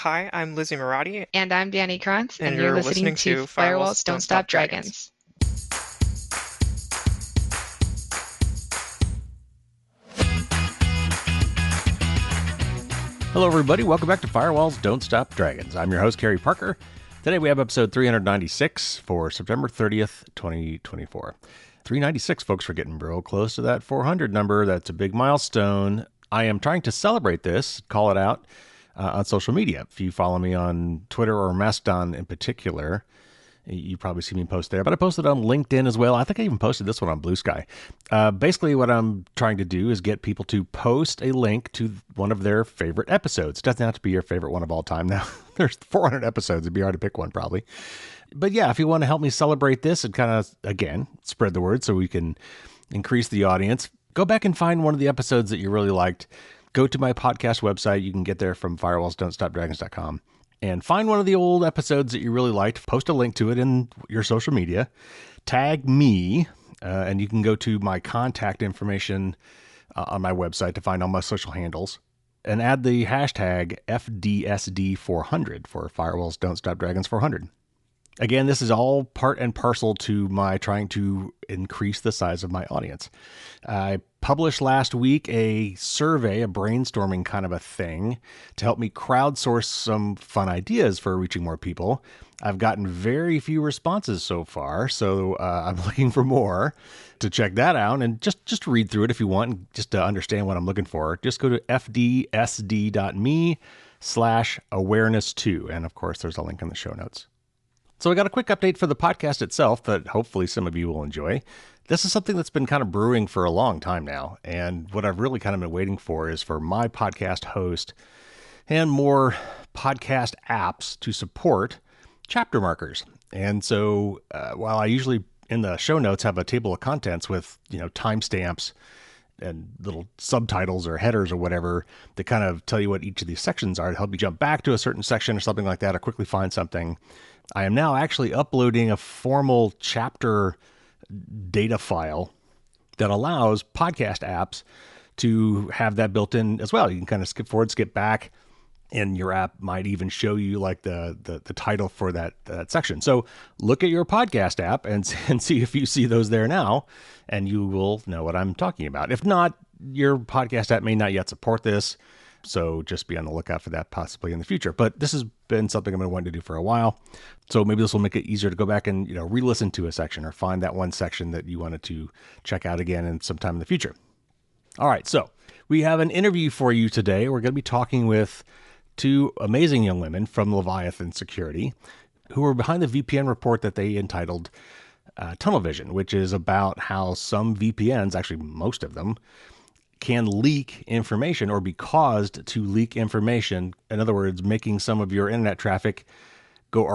Hi, I'm Lizzie Moratti, And I'm Dani Cronce, and and you're you're listening listening to to Firewalls Don't Stop Dragons. Hello, everybody. Welcome back to Firewalls Don't Stop Dragons. I'm your host, Kerry Parker. Today we have episode 396 for September 30th, 2024. 396, folks, we're getting real close to that 400 number. That's a big milestone. I am trying to celebrate this, call it out on social media. If you follow me on Twitter or Mastodon in particular, you probably see me post there, but I posted on LinkedIn as well. I think I even posted this one on Blue Sky. Basically, what I'm trying to do is get people to post a link to one of their favorite episodes. It doesn't have to be your favorite one of all time. Now, there's 400 episodes. It'd be hard to pick one, probably. But yeah, if you want to help me celebrate this and kind of, again, spread the word so we can increase the audience, go back and find one of the episodes that you really liked. Go to my podcast website. You can get there from firewallsdon'tstopdragons.com. And find one of the old episodes that you really liked, post a link to it in your social media, tag me, and you can go to my contact information on my website to find all my social handles, and add the hashtag FDSD400 for Firewalls Don't Stop Dragons 400. Again, this is all part and parcel to my trying to increase the size of my audience. I published last week a survey, a brainstorming kind of a thing, to help me crowdsource some fun ideas for reaching more people. I've gotten very few responses so far, so I'm looking for more. To check that out and just read through it if you want, just to understand what I'm looking for. Just go to fdsd.me/awareness2, and of course, there's a link in the show notes. So I got a quick update for the podcast itself that hopefully some of you will enjoy. This is something that's been kind of brewing for a long time now. And what I've really kind of been waiting for is for my podcast host and more podcast apps to support chapter markers. And so while I usually in the show notes have a table of contents with, timestamps and little subtitles or headers or whatever that kind of tell you what each of these sections are to help you jump back to a certain section or something like that or quickly find something. I am now actually uploading a formal chapter data file that allows podcast apps to have that built in as well. You can kind of skip forward, skip back, and your app might even show you like the title for that section. So look at your podcast app and see if you see those there now, and you will know what I'm talking about. If not, your podcast app may not yet support this. So just be on the lookout for that possibly in the future. But this has been something I've been wanting to do for a while. So maybe this will make it easier to go back and, re-listen to a section or find that one section that you wanted to check out again in sometime in the future. All right. So we have an interview for you today. We're going to be talking with two amazing young women from Leviathan Security who are behind the VPN report that they entitled TunnelVision, which is about how some VPNs, actually most of them, can leak information or be caused to leak information. In other words, making some of your internet traffic go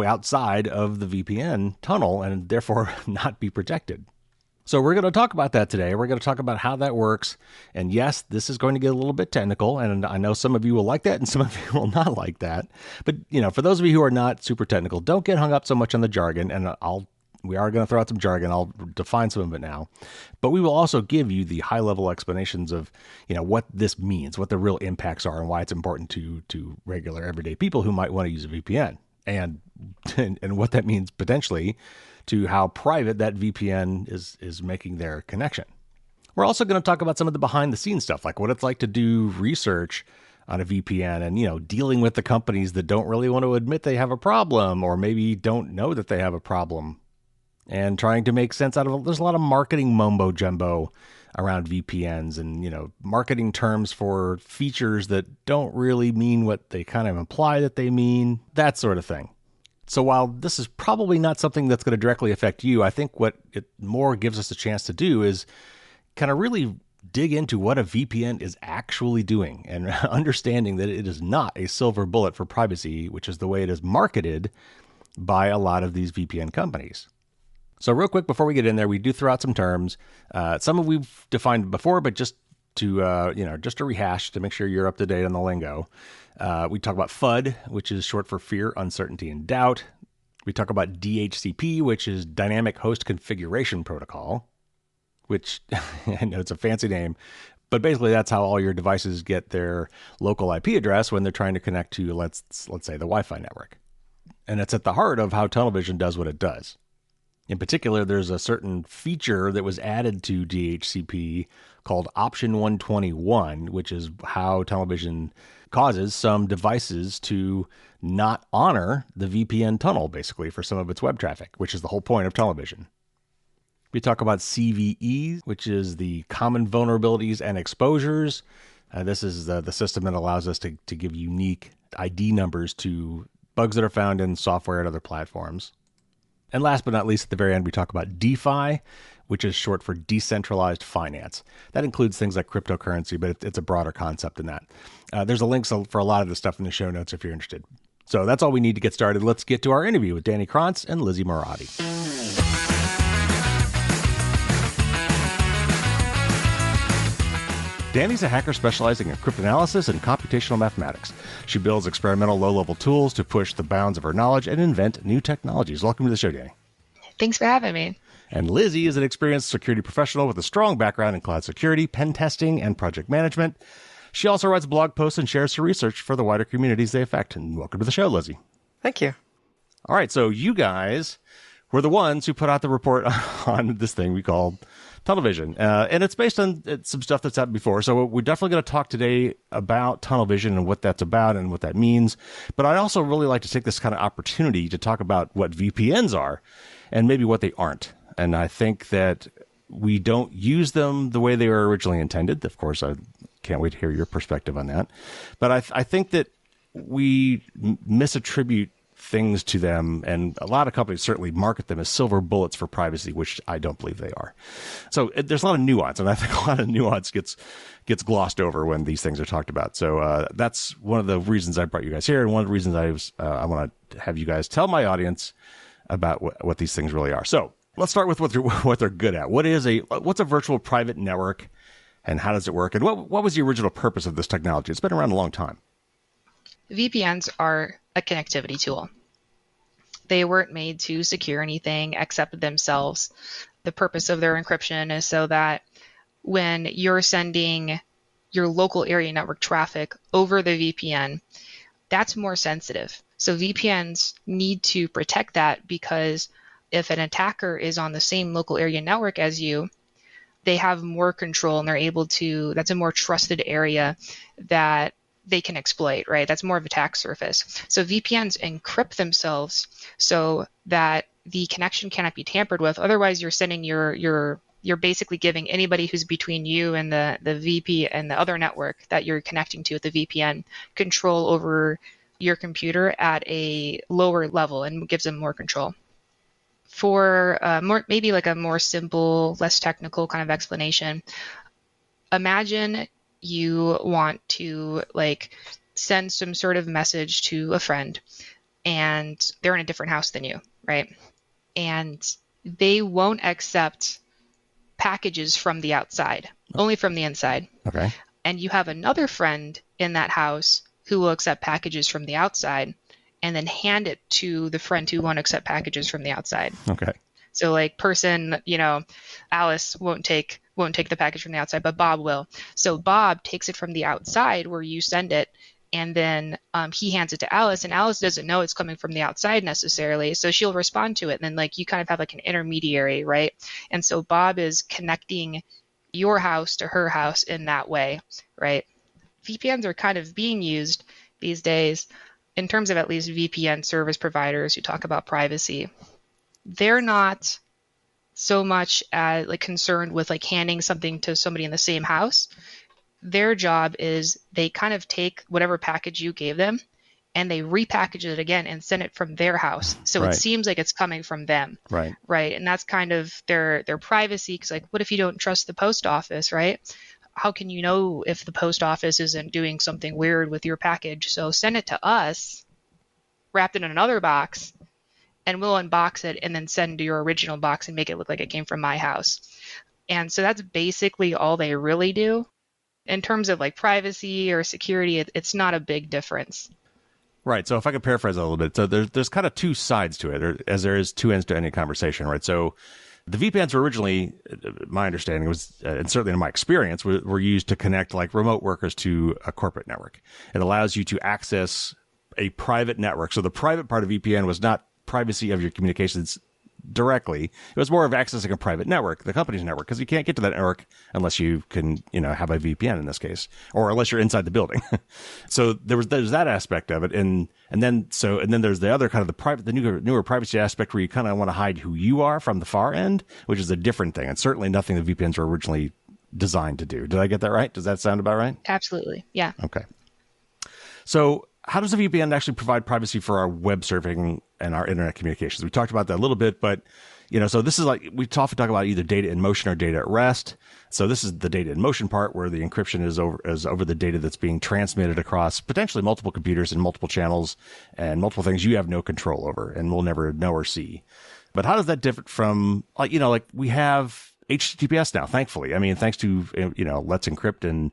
outside of the VPN tunnel and therefore not be protected. So we're going to talk about that today. We're going to talk about how that works. And yes, this is going to get a little bit technical, and I know some of you will like that and some of you will not like that. But, for those of you who are not super technical, don't get hung up so much on the jargon, and we are going to throw out some jargon. I'll define some of it now, but we will also give you the high level explanations of, what this means, what the real impacts are, and why it's important to regular everyday people who might want to use a VPN, and what that means potentially to how private that VPN is making their connection. We're also going to talk about some of the behind the scenes stuff, like what it's like to do research on a VPN and, dealing with the companies that don't really want to admit they have a problem or maybe don't know that they have a problem. And trying to make sense out of it. There's a lot of marketing mumbo jumbo around VPNs and, marketing terms for features that don't really mean what they kind of imply that they mean, that sort of thing. So while this is probably not something that's going to directly affect you, I think what it more gives us a chance to do is kind of really dig into what a VPN is actually doing and understanding that it is not a silver bullet for privacy, which is the way it is marketed by a lot of these VPN companies. So real quick, before we get in there, we do throw out some terms. Some of we've defined before, but just to, just to rehash to make sure you're up to date on the lingo. We talk about FUD, which is short for fear, uncertainty, and doubt. We talk about DHCP, which is Dynamic Host Configuration Protocol, which I know it's a fancy name, But basically, that's how all your devices get their local IP address when they're trying to connect to, let's say, the Wi-Fi network. And it's at the heart of how TunnelVision does what it does. In particular, there's a certain feature that was added to DHCP called Option 121, which is how TunnelVision causes some devices to not honor the VPN tunnel, basically, for some of its web traffic, which is the whole point of TunnelVision. We talk about CVEs, which is the common vulnerabilities and exposures. This is the system that allows us to give unique ID numbers to bugs that are found in software and other platforms. And last but not least, at the very end, we talk about DeFi, which is short for decentralized finance. That includes things like cryptocurrency, but it's a broader concept than that. There's a link for a lot of the stuff in the show notes if you're interested. So that's all we need to get started. Let's get to our interview with Dani Cronce and Lizzie Moratti. Dani's a hacker specializing in cryptanalysis and computational mathematics. She builds experimental low-level tools to push the bounds of her knowledge and invent new technologies. Welcome to the show, Dani. Thanks for having me. And Lizzie is an experienced security professional with a strong background in cloud security, pen testing, and project management. She also writes blog posts and shares her research for the wider communities they affect. And welcome to the show, Lizzie. Thank you. All right, so you guys were the ones who put out the report on this thing we call TunnelVision. And it's based on some stuff that's happened before. So we're definitely going to talk today about TunnelVision and what that's about and what that means. But I'd also really like to take this kind of opportunity to talk about what VPNs are and maybe what they aren't. And I think that we don't use them the way they were originally intended. Of course, I can't wait to hear your perspective on that. But I think that we misattribute things to them, and a lot of companies certainly market them as silver bullets for privacy, which I don't believe they are. So there's a lot of nuance, and I think a lot of nuance gets glossed over when these things are talked about. So that's one of the reasons I brought you guys here, and one of the reasons I want to have you guys tell my audience about what these things really are. So let's start with what they're good at. What's a virtual private network, and how does it work? And what was the original purpose of this technology? It's been around a long time. VPNs are a connectivity tool. They weren't made to secure anything except themselves. The purpose of their encryption is so that when you're sending your local area network traffic over the VPN, that's more sensitive. So VPNs need to protect that, because if an attacker is on the same local area network as you, they have more control and they're able to, that's a more trusted area that they can exploit, right? That's more of a attack surface. So VPNs encrypt themselves so that the connection cannot be tampered with. Otherwise, you're sending you're basically giving anybody who's between you and the VP and the other network that you're connecting to with the VPN control over your computer at a lower level, and gives them more control. For maybe like a more simple, less technical kind of explanation, imagine you want to send some sort of message to a friend, and they're in a different house than you, right? And they won't accept packages from the outside, only from the inside. Okay. And you have another friend in that house who will accept packages from the outside, and then hand it to the friend who won't accept packages from the outside. Okay. So person, Alice won't take the package from the outside, but Bob will. So Bob takes it from the outside where you send it, and then he hands it to Alice, and Alice doesn't know it's coming from the outside necessarily. So she'll respond to it, and then you kind of have an intermediary, right? And so Bob is connecting your house to her house in that way, right? VPNs are kind of being used these days in terms of at least VPN service providers who talk about privacy. They're not so much as concerned with handing something to somebody in the same house. Their job is they kind of take whatever package you gave them and they repackage it again and send it from their house. So Right. It seems like it's coming from them. Right. Right. And that's kind of their privacy. Because what if you don't trust the post office, right? How can you know if the post office isn't doing something weird with your package? So send it to us, wrapped in another box, and we'll unbox it and then send to your original box and make it look like it came from my house. And so that's basically all they really do. In terms of privacy or security, it's not a big difference. Right. So if I could paraphrase a little bit, so there's kind of two sides to it, or as there is two ends to any conversation, right? So The VPNs were originally, my understanding was, and certainly in my experience, were used to connect like remote workers to a corporate network. It allows you to access a private network. So the private part of VPN was not privacy of your communications directly. It was more of accessing a private network, the company's network, because you can't get to that network unless you can, have a VPN in this case, or unless you're inside the building. So there's that aspect of it, and then there's the other kind of the newer privacy aspect where you kind of want to hide who you are from the far end, which is a different thing, and certainly nothing the VPNs were originally designed to do. Did I get that right? Does that sound about right? Absolutely, yeah. Okay. So how does a VPN actually provide privacy for our web surfing and our internet communications? We talked about that a little bit, but so this is like, we often talk about either data in motion or data at rest. So this is the data in motion part where the encryption is over the data that's being transmitted across potentially multiple computers and multiple channels and multiple things you have no control over and will never know or see. But how does that differ from, like we have HTTPS now, thankfully. I mean, thanks to, Let's Encrypt and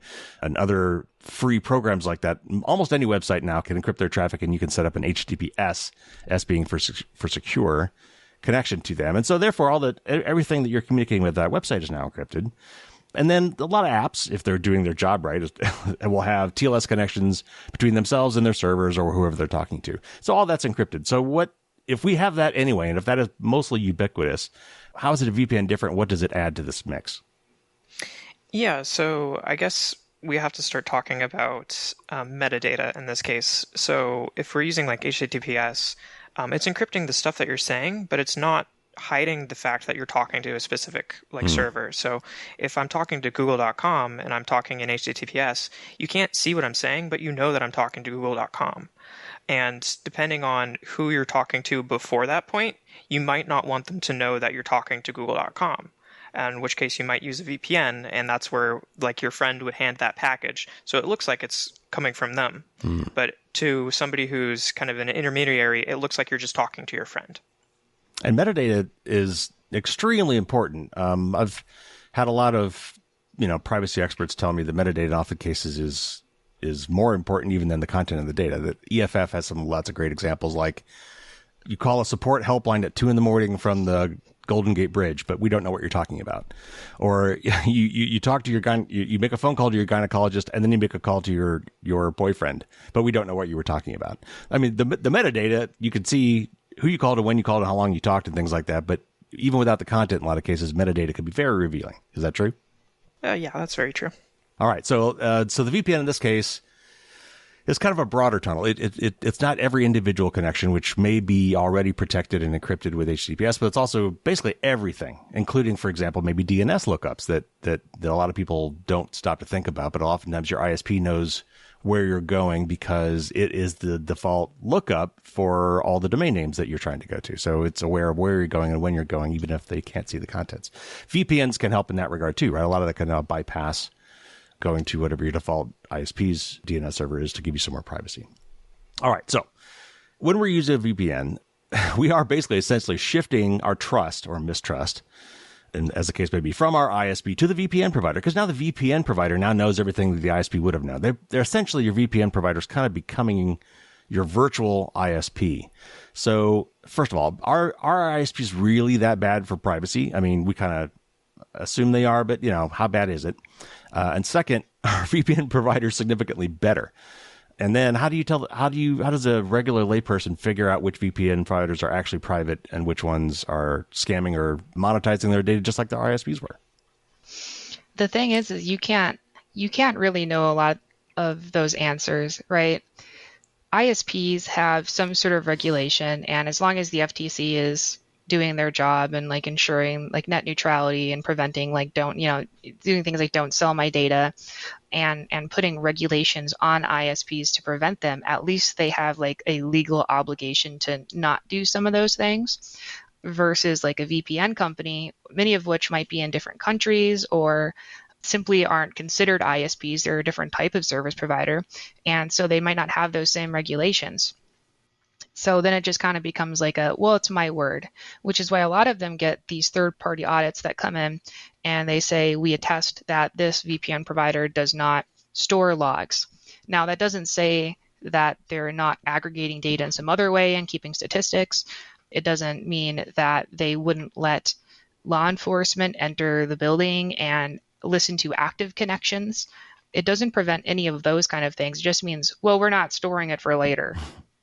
other free programs like that, almost any website now can encrypt their traffic, and you can set up an HTTPS, S being for secure, connection to them. And so therefore, everything that you're communicating with that website is now encrypted. And then a lot of apps, if they're doing their job right, will have TLS connections between themselves and their servers or whoever they're talking to. So all that's encrypted. So if we have that anyway, and if that is mostly ubiquitous, how is it a VPN different? What does it add to this mix? Yeah, so I guess we have to start talking about metadata in this case. So if we're using like HTTPS, it's encrypting the stuff that you're saying, but it's not hiding the fact that you're talking to a specific server. So if I'm talking to google.com and I'm talking in HTTPS, you can't see what I'm saying, but you know that I'm talking to google.com. And depending on who you're talking to before that point, you might not want them to know that you're talking to google.com. In which case you might use a VPN, and that's where like your friend would hand that package. So it looks like it's coming from them. But to somebody who's kind of an intermediary, it looks like you're just talking to your friend. And metadata is extremely important. I've had a lot of, privacy experts tell me that metadata in often cases is more important even than the content of the data. That EFF has lots of great examples, like you call a support helpline at 2 a.m. from the Golden Gate Bridge, but we don't know what you're talking about. Or you talk to you make a phone call to your gynecologist, and then you make a call to your boyfriend, but we don't know what you were talking about. I mean, the metadata, you could see who you called and when you called and how long you talked and things like that. But even without the content, in a lot of cases, metadata could be very revealing. Is that true? Yeah, that's very true. All right. So the VPN in this case is kind of a broader tunnel. It's not every individual connection, which may be already protected and encrypted with HTTPS, but it's also basically everything, including, for example, maybe DNS lookups that a lot of people don't stop to think about. But oftentimes your ISP knows where you're going because it is the default lookup for all the domain names that you're trying to go to. So it's aware of where you're going and when you're going, even if they can't see the contents. VPNs can help in that regard too, right? A lot of that can bypass going to whatever your default ISP's DNS server is to give you some more privacy. All right. So when we're using a VPN, we are basically essentially shifting our trust or mistrust, and as the case may be, from our ISP to the VPN provider, because now the VPN provider now knows everything that the ISP would have known. They're essentially, your VPN provider is kind of becoming your virtual ISP. So first of all, are ISPs really that bad for privacy? I mean, we kind of assume they are, but how bad is it? And second, are VPN providers significantly better? And then how does a regular layperson figure out which VPN providers are actually private and which ones are scamming or monetizing their data just like the ISPs were? The thing is you can't really know a lot of those answers, right? ISPs have some sort of regulation, and as long as the FTC is doing their job and like ensuring like net neutrality and preventing doing things like don't sell my data and putting regulations on ISPs to prevent them, at least they have like a legal obligation to not do some of those things, versus like a VPN company, many of which might be in different countries or simply aren't considered ISPs. They're a different type of service provider, and so they might not have those same regulations. So then it just kind of becomes like it's my word, which is why a lot of them get these third-party audits that come in and they say, we attest that this VPN provider does not store logs. Now, that doesn't say that they're not aggregating data in some other way and keeping statistics. It doesn't mean that they wouldn't let law enforcement enter the building and listen to active connections. It doesn't prevent any of those kind of things. It just means, well, we're not storing it for later.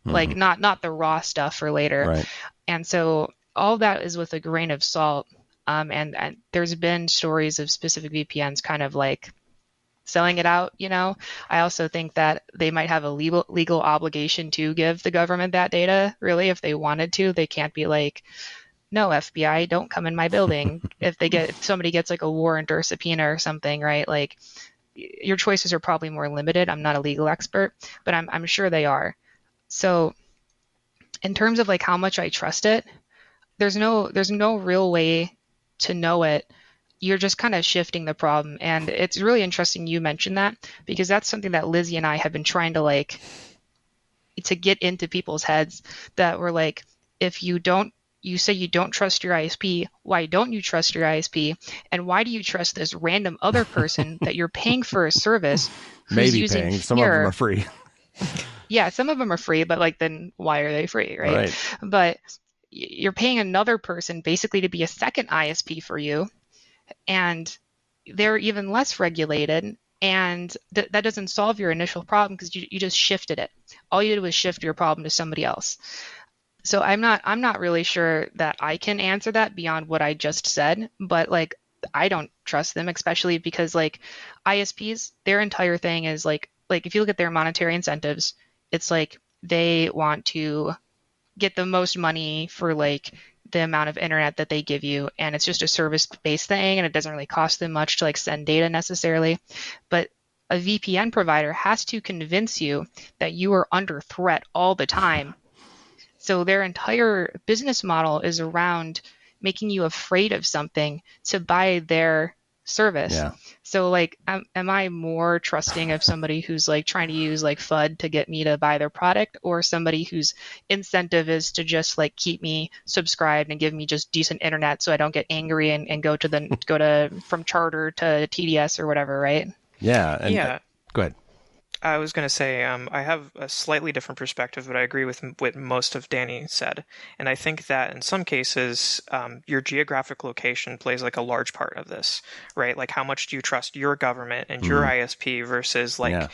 Like not the raw stuff for later. Right. And so all that is with a grain of salt. And there's been stories of specific VPNs kind of like selling it out, you know. I also think that they might have a legal obligation to give the government that data, really, if they wanted to. They can't be like, no, FBI, don't come in my building. If somebody gets like a warrant or a subpoena or something, right? Like your choices are probably more limited. I'm not a legal expert, but I'm sure they are. So in terms of like how much I trust it, there's no real way to know it. You're just kind of shifting the problem. And it's really interesting you mentioned that, because that's something that Lizzie and I have been trying to get into people's heads, that we're like, if you say you don't trust your ISP, why don't you trust your ISP? And why do you trust this random other person that you're paying for a service who's Maybe using paying. fear? Some of them are free. Yeah, some of them are free, but like, then why are they free, right? But you're paying another person basically to be a second ISP for you, and they're even less regulated, and that doesn't solve your initial problem because you just shifted it. All you did was shift your problem to somebody else. So I'm not really sure that I can answer that beyond what I just said, but like, I don't trust them, especially because like ISPs, their entire thing is like if you look at their monetary incentives, it's like they want to get the most money for like the amount of internet that they give you, and it's just a service-based thing, and it doesn't really cost them much to like send data necessarily. But a VPN provider has to convince you that you are under threat all the time. So their entire business model is around making you afraid of something to buy their service. Yeah. So like, am I more trusting of somebody who's like trying to use like FUD to get me to buy their product, or somebody whose incentive is to just like keep me subscribed and give me just decent internet so I don't get angry and go to from Charter to TDS or whatever, right? Yeah. And Yeah. Go ahead. I was going to say, I have a slightly different perspective, but I agree with what most of Dani said. And I think that in some cases, your geographic location plays like a large part of this, right? Like how much do you trust your government and your ISP versus like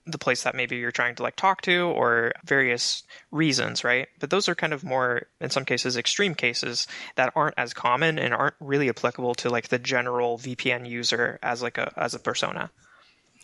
the place that maybe you're trying to like talk to, or various reasons, right? But those are kind of more, in some cases, extreme cases that aren't as common and aren't really applicable to like the general VPN user as like as a persona.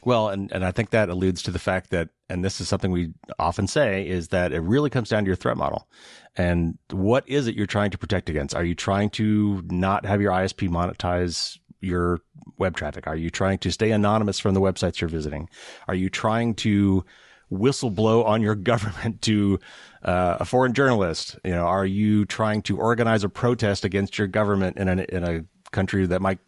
Well, and I think that alludes to the fact that, and this is something we often say, is that it really comes down to your threat model. And what is it you're trying to protect against? Are you trying to not have your ISP monetize your web traffic? Are you trying to stay anonymous from the websites you're visiting? Are you trying to whistleblow on your government to a foreign journalist? You know, are you trying to organize a protest against your government in a country that might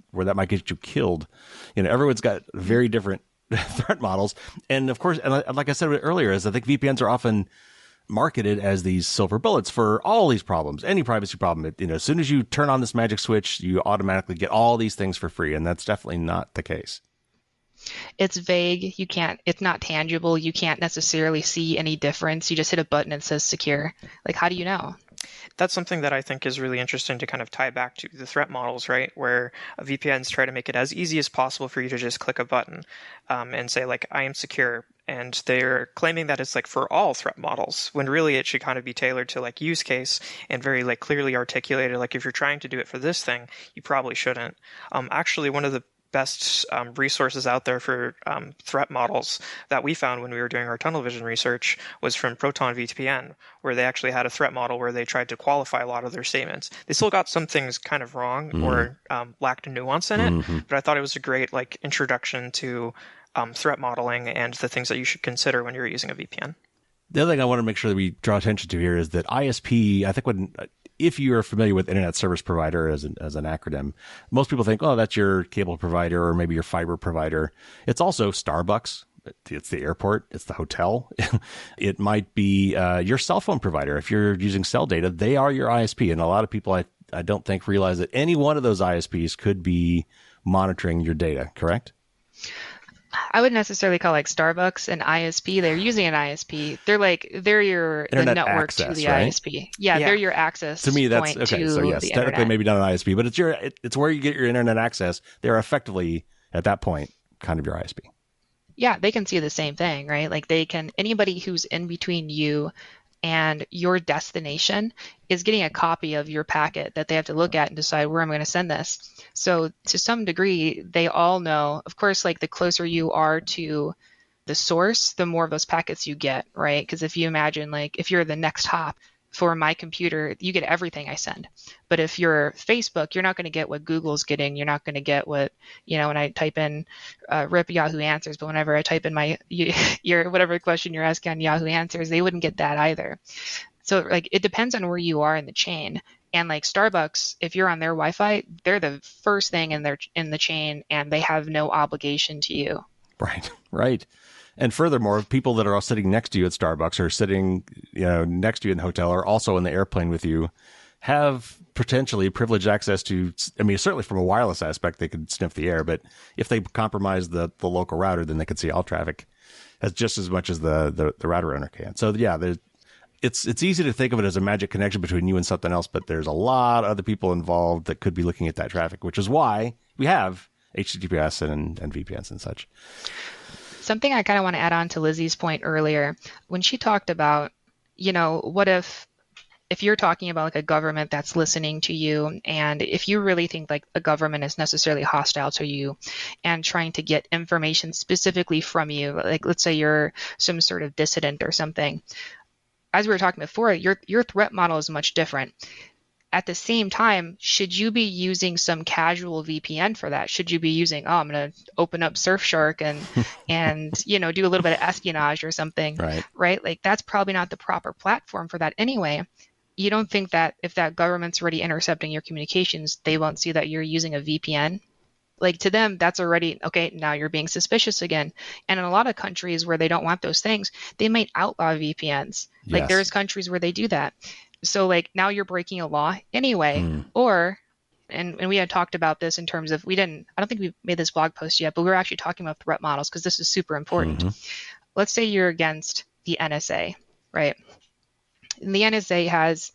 get you killed? You know, everyone's got very different threat models. And of course, and like I said earlier, is I think VPNs are often marketed as these silver bullets for all these problems, any privacy problem. As soon as you turn on this magic switch, you automatically get all these things for free. And that's definitely not the case. It's vague. It's not tangible. You can't necessarily see any difference. You just hit a button and it says secure. Like, how do you know? That's something that I think is really interesting to kind of tie back to the threat models, right? Where VPNs try to make it as easy as possible for you to just click a button and say, like, I am secure. And they're claiming that it's like for all threat models, when really it should kind of be tailored to like use case and very like clearly articulated. Like if you're trying to do it for this thing, you probably shouldn't. Actually, one of the best resources out there for threat models that we found when we were doing our TunnelVision research was from Proton VPN, where they actually had a threat model where they tried to qualify a lot of their statements. They still got some things kind of wrong or lacked nuance in it, but I thought it was a great like introduction to threat modeling and the things that you should consider when you're using a VPN. The other thing I want to make sure that we draw attention to here is that ISP, I think if you are familiar with Internet Service Provider as an acronym, most people think, oh, that's your cable provider or maybe your fiber provider. It's also Starbucks. It's the airport. It's the hotel. It might be your cell phone provider. If you're using cell data, they are your ISP. And a lot of people, I don't think, realize that any one of those ISPs could be monitoring your data, correct? I wouldn't necessarily call like Starbucks an ISP. They're using an ISP. They're the Internet network to access, the right? ISP. Yeah, they're Yeah. your To access me, that's point okay. So to yes, the technically internet. maybe not an ISP, but it's where you get your internet access. They're effectively at that point kind of your ISP. Yeah, they can see the same thing, right? Like anybody who's in between you and your destination is getting a copy of your packet that they have to look at and decide where I'm going to send this. So to some degree, they all know, of course, like the closer you are to the source, the more of those packets you get, right? Because if you imagine, like, if you're the next hop for my computer, you get everything I send. But if you're Facebook, you're not going to get what Google's getting. You're not going to get what, when I type in RIP Yahoo Answers, but whenever I type in your whatever question you're asking on Yahoo Answers, they wouldn't get that either. So like it depends on where you are in the chain. And like Starbucks, if you're on their Wi-Fi, they're the first thing in the chain, and they have no obligation to you. Right, right. And furthermore, people that are all sitting next to you at Starbucks or sitting, next to you in the hotel or also in the airplane with you have potentially privileged access to, I mean, certainly from a wireless aspect, they could sniff the air, but if they compromise the local router, then they could see all traffic as just as much as the router owner can. So yeah, it's easy to think of it as a magic connection between you and something else, but there's a lot of other people involved that could be looking at that traffic, which is why we have HTTPS and VPNs and such. Something I kind of want to add on to Lizzie's point earlier, when she talked about, what if you're talking about like a government that's listening to you, and if you really think like a government is necessarily hostile to you and trying to get information specifically from you, like let's say you're some sort of dissident or something, as we were talking before, your threat model is much different. At the same time, should you be using some casual VPN for that? Should you be using, I'm going to open up Surfshark and do a little bit of espionage or something, right? Like that's probably not the proper platform for that anyway. You don't think that if that government's already intercepting your communications, they won't see that you're using a VPN? Like to them, that's already, okay, now you're being suspicious again. And in a lot of countries where they don't want those things, they might outlaw VPNs. Like there's countries where they do that. So like now you're breaking a law anyway, or, and we had talked about this in terms of, I don't think we made this blog post yet, but we were actually talking about threat models because this is super important. Let's say you're against the NSA, right? And the NSA has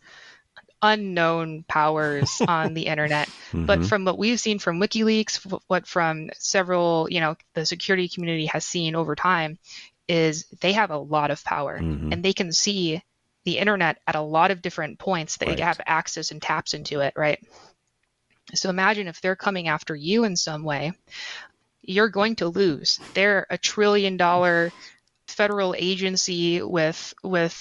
unknown powers on the internet. But from what we've seen from WikiLeaks, what from several, the security community has seen over time, is they have a lot of power and they can see the internet at a lot of different points. They have access and taps into it, right? So imagine if they're coming after you in some way, you're going to lose. They're $1 trillion federal agency with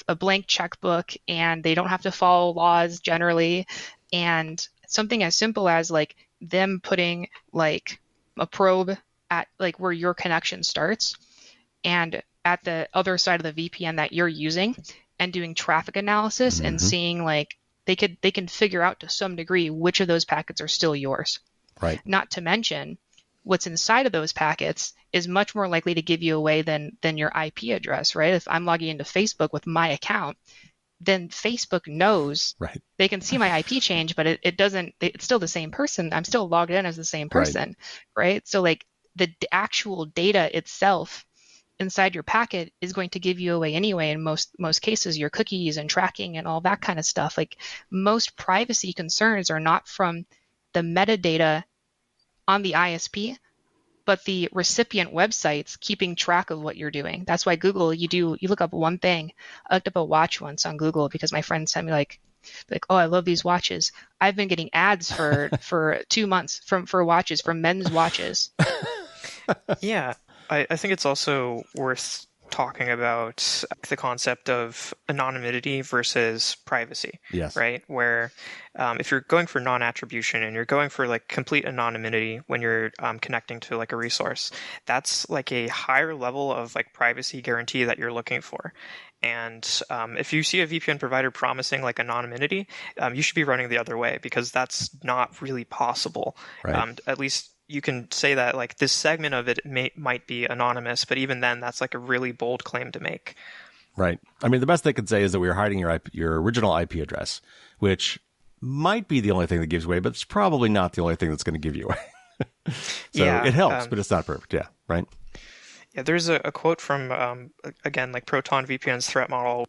a blank checkbook, and they don't have to follow laws generally. And something as simple as like them putting like a probe at like where your connection starts and at the other side of the VPN that you're using and doing traffic analysis and seeing like they can figure out to some degree which of those packets are still yours. Right. Not to mention what's inside of those packets is much more likely to give you away than your IP address, right? If I'm logging into Facebook with my account, then Facebook knows they can see my IP change, but it doesn't, it's still the same person. I'm still logged in as the same person, right? So like the actual data itself inside your packet is going to give you away anyway. In most cases, your cookies and tracking and all that kind of stuff. Like most privacy concerns are not from the metadata on the ISP, but the recipient websites keeping track of what you're doing. That's why Google, you look up one thing. I looked up a watch once on Google because my friend sent me like, oh, I love these watches. I've been getting ads for 2 months for watches, from men's watches. Yeah, I think it's also worth talking about the concept of anonymity versus privacy. Yes. Right? Where if you're going for non-attribution and you're going for like complete anonymity when you're connecting to like a resource, that's like a higher level of like privacy guarantee that you're looking for. And if you see a VPN provider promising like anonymity, you should be running the other way because that's not really possible. At least you can say that like this segment of it might be anonymous, but even then that's like a really bold claim to make. Right. I mean, the best they could say is that we were hiding your original IP address, which might be the only thing that gives away, but it's probably not the only thing that's going to give you away. So it helps, but it's not perfect. Yeah. Right. Yeah, there's a quote from, again, like Proton VPN's threat model.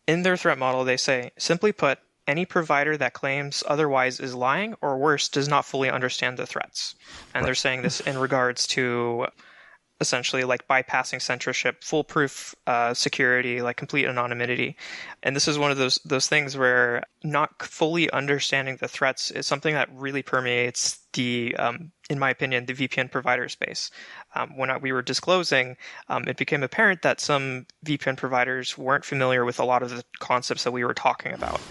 In their threat model, they say, simply put, any provider that claims otherwise is lying or worse, does not fully understand the threats. And they're Right. saying this in regards to essentially like bypassing censorship, foolproof security, like complete anonymity. And this is one of those things where not fully understanding the threats is something that really permeates the, in my opinion, the VPN provider space. When we were disclosing, it became apparent that some VPN providers weren't familiar with a lot of the concepts that we were talking about,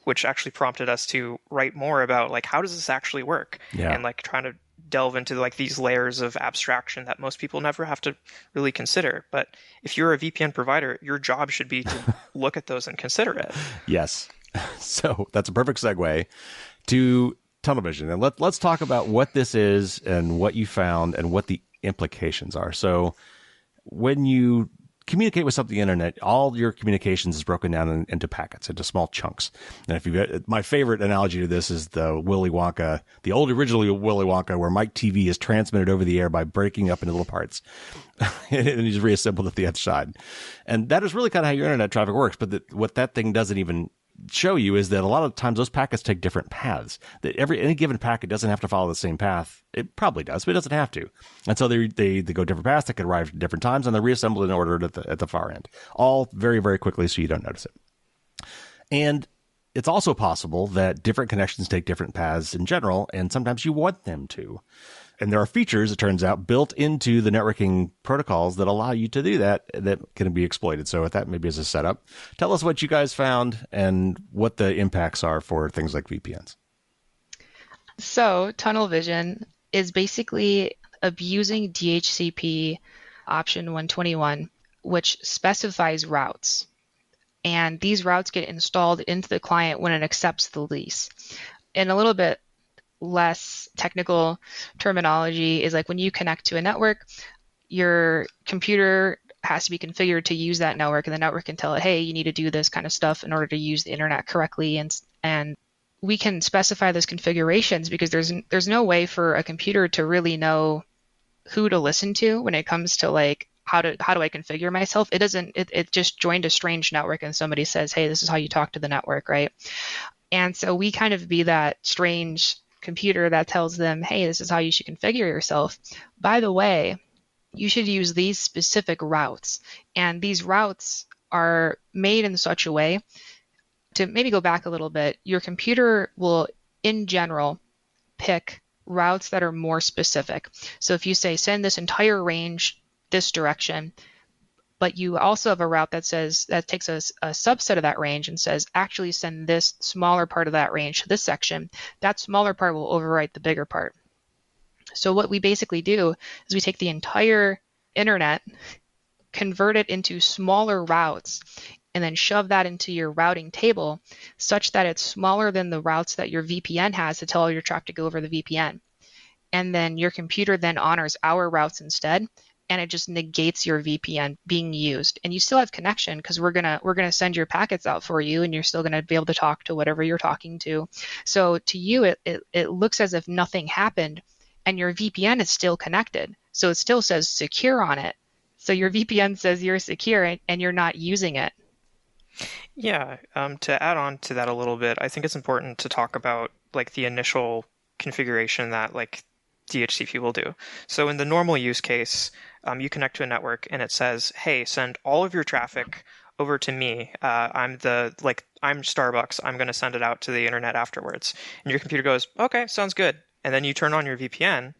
which actually prompted us to write more about like how does this actually work, Yeah. and like trying to delve into like these layers of abstraction that most people never have to really consider. But if you're a VPN provider, your job should be to look at those and consider it. Yes. So that's a perfect segue to TunnelVision. And let's talk about what this is and what you found and what the implications are. So when you communicate with something on the internet, all your communications is broken down into packets, into small chunks. And if you, my favorite analogy to this is the Willy Wonka, the old original Willy Wonka, where Mike TV is transmitted over the air by breaking up into little parts, and he's reassembled at the other side. And that is really kind of how your internet traffic works. But what that thing doesn't even show you is that a lot of times those packets take different paths. That any given packet doesn't have to follow the same path. It probably does, but it doesn't have to. And so they go different paths. They could arrive at different times, and they're reassembled in order at the far end, all very, very quickly, so you don't notice it. And it's also possible that different connections take different paths in general, and sometimes you want them to. And there are features, it turns out, built into the networking protocols that allow you to do that can be exploited. So with that, maybe as a setup, tell us what you guys found and what the impacts are for things like VPNs. So TunnelVision is basically abusing DHCP option 121, which specifies routes. And these routes get installed into the client when it accepts the lease. And a little bit less technical terminology is like when you connect to a network, your computer has to be configured to use that network, and the network can tell it, hey, you need to do this kind of stuff in order to use the internet correctly. And we can specify those configurations because there's no way for a computer to really know who to listen to when it comes to like how do I configure myself. It just joined a strange network and somebody says, hey, this is how you talk to the network, right? And so we kind of be that strange computer that tells them, hey, this is how you should configure yourself. By the way, you should use these specific routes. And these routes are made in such a way to maybe go back a little bit. Your computer will, in general, pick routes that are more specific. So if you say, send this entire range this direction, but you also have a route that takes a subset of that range and says, actually send this smaller part of that range to this section, that smaller part will overwrite the bigger part. So what we basically do is we take the entire internet, convert it into smaller routes, and then shove that into your routing table such that it's smaller than the routes that your VPN has to tell your traffic to go over the VPN. And then your computer then honors our routes instead, and it just negates your VPN being used. And you still have connection because we're gonna send your packets out for you, and you're still gonna be able to talk to whatever you're talking to. So to you, it looks as if nothing happened, and your VPN is still connected. So it still says secure on it. So your VPN says you're secure, and you're not using it. Yeah, to add on to that a little bit, I think it's important to talk about like the initial configuration that like DHCP will do. So in the normal use case, you connect to a network and it says, hey, send all of your traffic over to me. I'm Starbucks. I'm going to send it out to the internet afterwards. And your computer goes, okay, sounds good. And then you turn on your VPN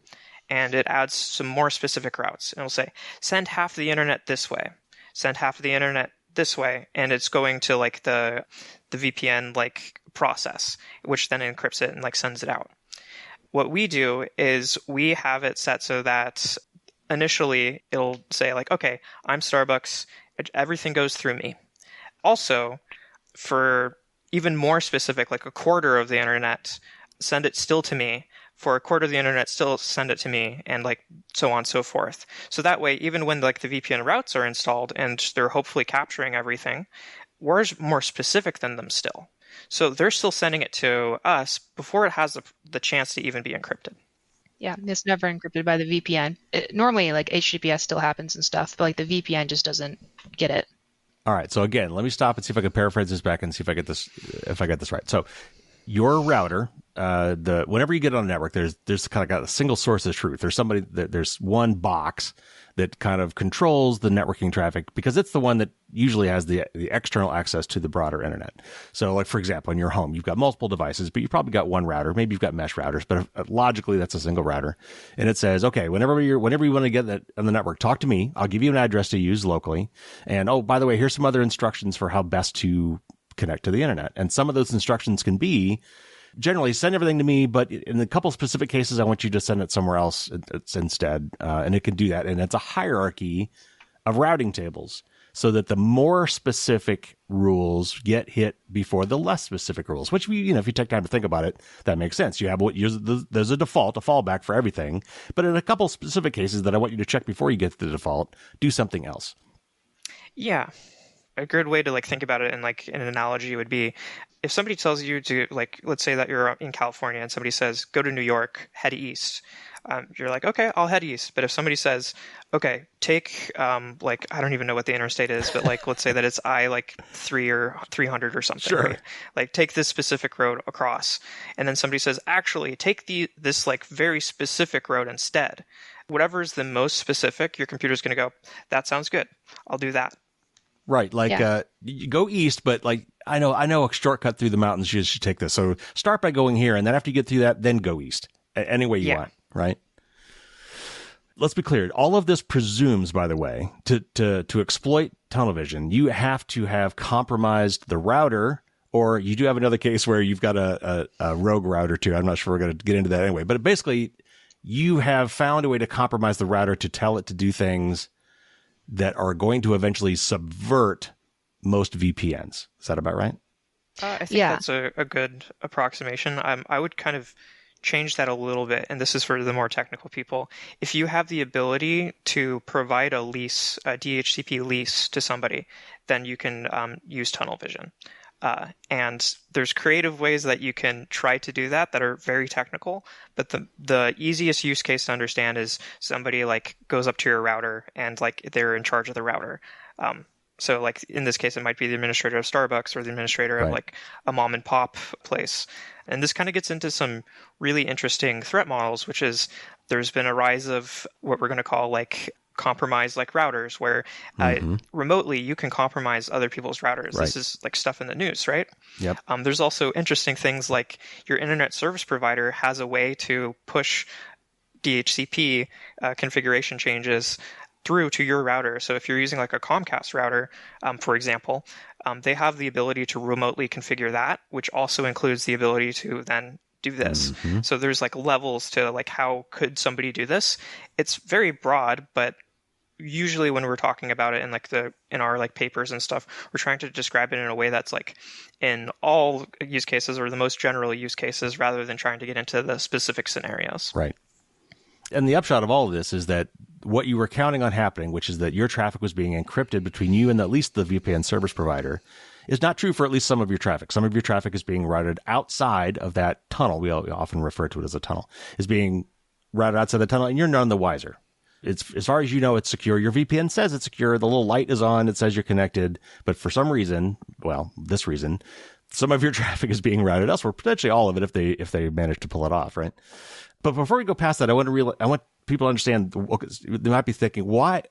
and it adds some more specific routes. And it'll say, send half the internet this way, send half of the internet this way. And it's going to like the VPN like process, which then encrypts it and like sends it out. What we do is we have it set so that initially it'll say like, okay, I'm Starbucks. Everything goes through me. Also, for even more specific, like a quarter of the internet, send it still to me. For a quarter of the internet, still send it to me, and like so on and so forth. So that way, even when like the VPN routes are installed and they're hopefully capturing everything, we're more specific than them still. So they're still sending it to us before it has the chance to even be encrypted. Yeah, it's never encrypted by the VPN. Normally, like HTTPS still happens and stuff, but like the VPN just doesn't get it. All right. So again, let me stop and see if I can paraphrase this back and see if I get this right. So your router, whenever you get on a network, there's kind of got a single source of truth. There's one box that kind of controls the networking traffic because it's the one that usually has the external access to the broader internet. So like, for example, in your home, you've got multiple devices, but you've probably got one router. Maybe you've got mesh routers, but logically that's a single router. And it says, okay, whenever you want to get that on the network, talk to me. I'll give you an address to use locally. And oh, by the way, here's some other instructions for how best to connect to the internet. And some of those instructions can be generally send everything to me, but in a couple specific cases, I want you to send it somewhere else instead. And it can do that. And it's a hierarchy of routing tables so that the more specific rules get hit before the less specific rules, which if you take time to think about it, that makes sense. You have there's a default, a fallback for everything. But in a couple specific cases that I want you to check before you get to the default, do something else. Yeah. A good way to think about it, and an analogy would be if somebody tells you to, let's say that you're in California and somebody says, go to New York, head east. You're like, okay, I'll head east. But if somebody says, okay, take, I don't even know what the interstate is, but let's say that it's I-3 or 300 or something. Sure. Right? Take this specific road across. And then somebody says, actually, take this very specific road instead. Whatever is the most specific, your computer's going to go, that sounds good. I'll do that. Right. You go east, but I know a shortcut through the mountains. You should take this. So start by going here. And then after you get through that, then go east any way you want. Right. Let's be clear. All of this presumes, by the way, to exploit TunnelVision, you have to have compromised the router, or you do have another case where you've got a rogue router too. I'm not sure we're going to get into that anyway, but basically you have found a way to compromise the router to tell it to do things that are going to eventually subvert most VPNs. Is that about right? I think that's a good approximation. I would kind of change that a little bit, and this is for the more technical people. If you have the ability to provide a lease, a DHCP lease to somebody, then you can use TunnelVision. And there's creative ways that you can try to do that are very technical, but the easiest use case to understand is somebody goes up to your router and they're in charge of the router. So in this case, it might be the administrator of Starbucks or the administrator of a mom and pop place. And this kind of gets into some really interesting threat models, which is there's been a rise of what we're going to call compromise routers, where remotely you can compromise other people's routers. Right. This is stuff in the news, right? Yep. There's also interesting things like your internet service provider has a way to push DHCP configuration changes through to your router. So if you're using a Comcast router, for example, they have the ability to remotely configure that, which also includes the ability to then do this. Mm-hmm. So there's levels to how could somebody do this. It's very broad, but usually when we're talking about it in our papers and stuff, we're trying to describe it in a way that's in all use cases or the most general use cases, rather than trying to get into the specific scenarios. Right. And the upshot of all of this is that what you were counting on happening, which is that your traffic was being encrypted between you and at least the VPN service provider, is not true for at least some of your traffic. Some of your traffic is being routed outside of that tunnel. We often refer to it as a tunnel. Is being routed outside the tunnel, and you're none the wiser. It's, as far as you know, it's secure. Your VPN says it's secure. The little light is on. It says you're connected. But for some reason, this reason, some of your traffic is being routed elsewhere. Potentially all of it if they manage to pull it off, right? But before we go past that, I want people to understand. They might be thinking, why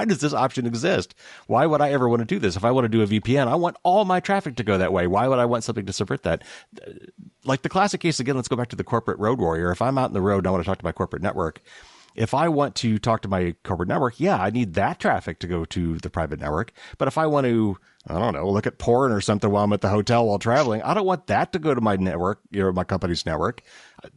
does this option exist? Why would I ever want to do this? If I want to do a VPN, I want all my traffic to go that way. Why would I want something to subvert that? Like the classic case again. Let's go back to the corporate road warrior. If I'm out in the road and I want to talk to my corporate network, if I want to talk to my corporate network, I need that traffic to go to the private network. But if I want to, look at porn or something while I'm at the hotel while traveling, I don't want that to go to my network, my company's network.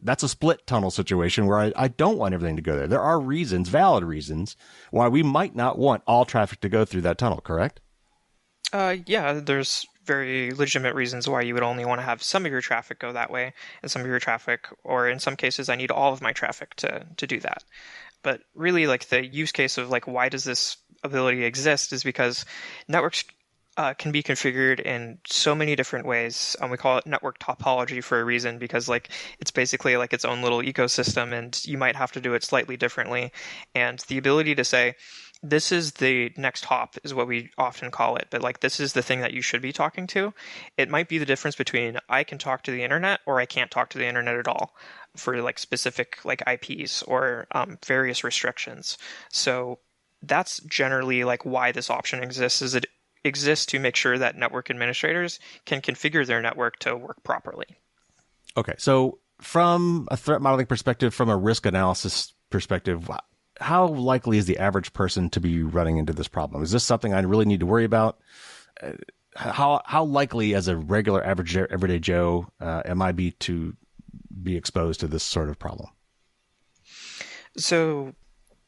That's a split tunnel situation where I don't want everything to go there. There are valid reasons, why we might not want all traffic to go through that tunnel, correct? There's very legitimate reasons why you would only want to have some of your traffic go that way, and some of your traffic, or in some cases, I need all of my traffic to do that. But really, the use case of why does this ability exist is because networks can be configured in so many different ways. We call it network topology for a reason, because like it's basically like its own little ecosystem, and you might have to do it slightly differently. And the ability to say, this is the next hop is what we often call it, but like this is the thing that you should be talking to. It might be the difference between I can talk to the internet or I can't talk to the internet at all for like specific like IPs or various restrictions. So that's generally like why this option exists, is it exists to make sure that network administrators can configure their network to work properly. Okay, so from a threat modeling perspective, from a risk analysis perspective, how likely is the average person to be running into this problem? Is this something I really need to worry about? How likely, as a regular average everyday Joe, am I to be exposed to this sort of problem? So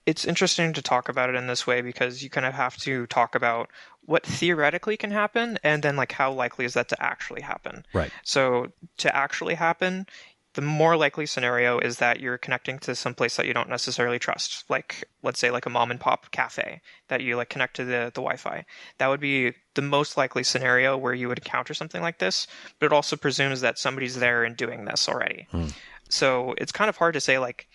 it's interesting to talk about it in this way, because you kind of have to talk about what theoretically can happen and then like how likely is that to actually happen. Right. So to actually happen, the more likely scenario is that you're connecting to some place that you don't necessarily trust. Like, let's say like a mom and pop cafe that you like connect to the Wi-Fi. That would be the most likely scenario where you would encounter something like this, but it also presumes that somebody's there and doing this already. So it's kind of hard to say like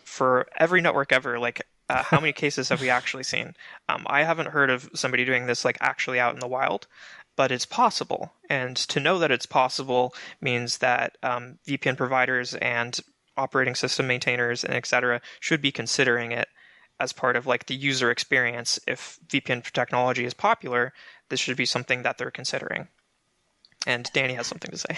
for every network ever, like how many cases have we actually seen? I haven't heard of somebody doing this like actually out in the wild, but it's possible. And to know that it's possible means that VPN providers and operating system maintainers and et cetera should be considering it as part of like the user experience. If VPN technology is popular, this should be something that they're considering. And Dani has something to say.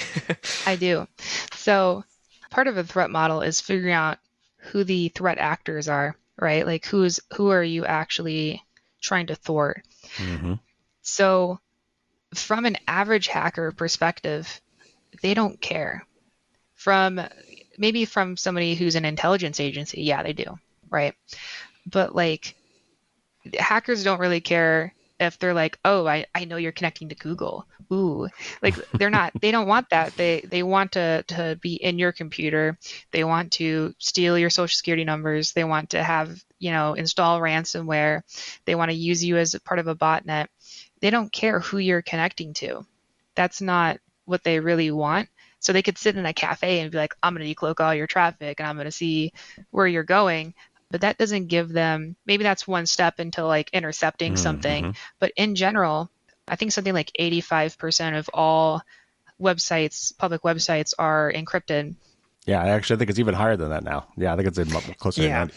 I do. So part of a threat model is figuring out who the threat actors are, right? Like who are you actually trying to thwart? Mm-hmm. So from an average hacker perspective, they don't care. Maybe from somebody who's an intelligence agency, yeah, they do, right? But like hackers don't really care if they're like, oh, I know you're connecting to Google. Ooh, like they don't want that. They want to be in your computer. They want to steal your social security numbers. They want to have, install ransomware. They want to use you as a part of a botnet. They don't care who you're connecting to. That's not what they really want. So they could sit in a cafe and be like, I'm going to decloak all your traffic and I'm going to see where you're going. But that doesn't give them, maybe that's one step into like intercepting something. But in general, I think something like 85% of all websites, public websites, are encrypted. Yeah, I actually think it's even higher than that now. Yeah, I think it's closer to 90.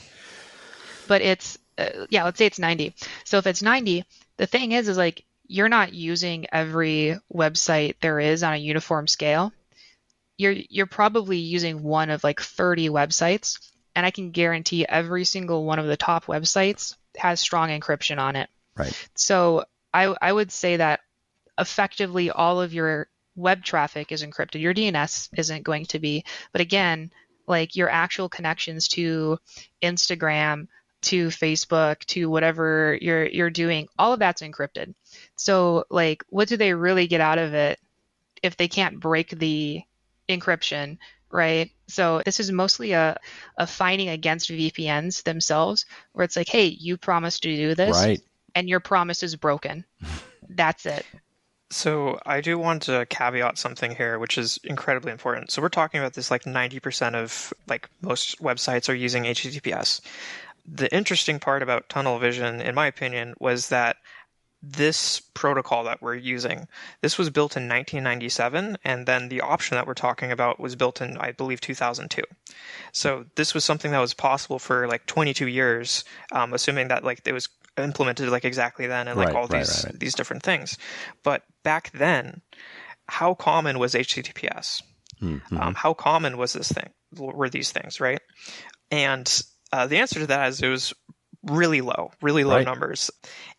But it's, let's say it's 90. So if it's 90, the thing is like, you're not using every website there is on a uniform scale. You're probably using one of like 30 websites. And I can guarantee every single one of the top websites has strong encryption on it. Right. So I would say that effectively all of your web traffic is encrypted. Your DNS isn't going to be. But again, like your actual connections to Instagram, to Facebook, to whatever you're doing, all of that's encrypted. So like what do they really get out of it if they can't break the encryption? Right. So this is mostly a fighting against VPNs themselves, where it's like, hey, you promised to do this, right, and your promise is broken. That's it. So I do want to caveat something here, which is incredibly important. So we're talking about this like 90% of like most websites are using HTTPS. The interesting part about TunnelVision, in my opinion, was that this protocol that we're using, this was built in 1997, and then the option that we're talking about was built in, I believe, 2002. So this was something that was possible for like 22 years, assuming that like it was implemented like exactly then and like all these different things. But back then, how common was HTTPS? How common was were these things, right? And the answer to that is it was really low numbers.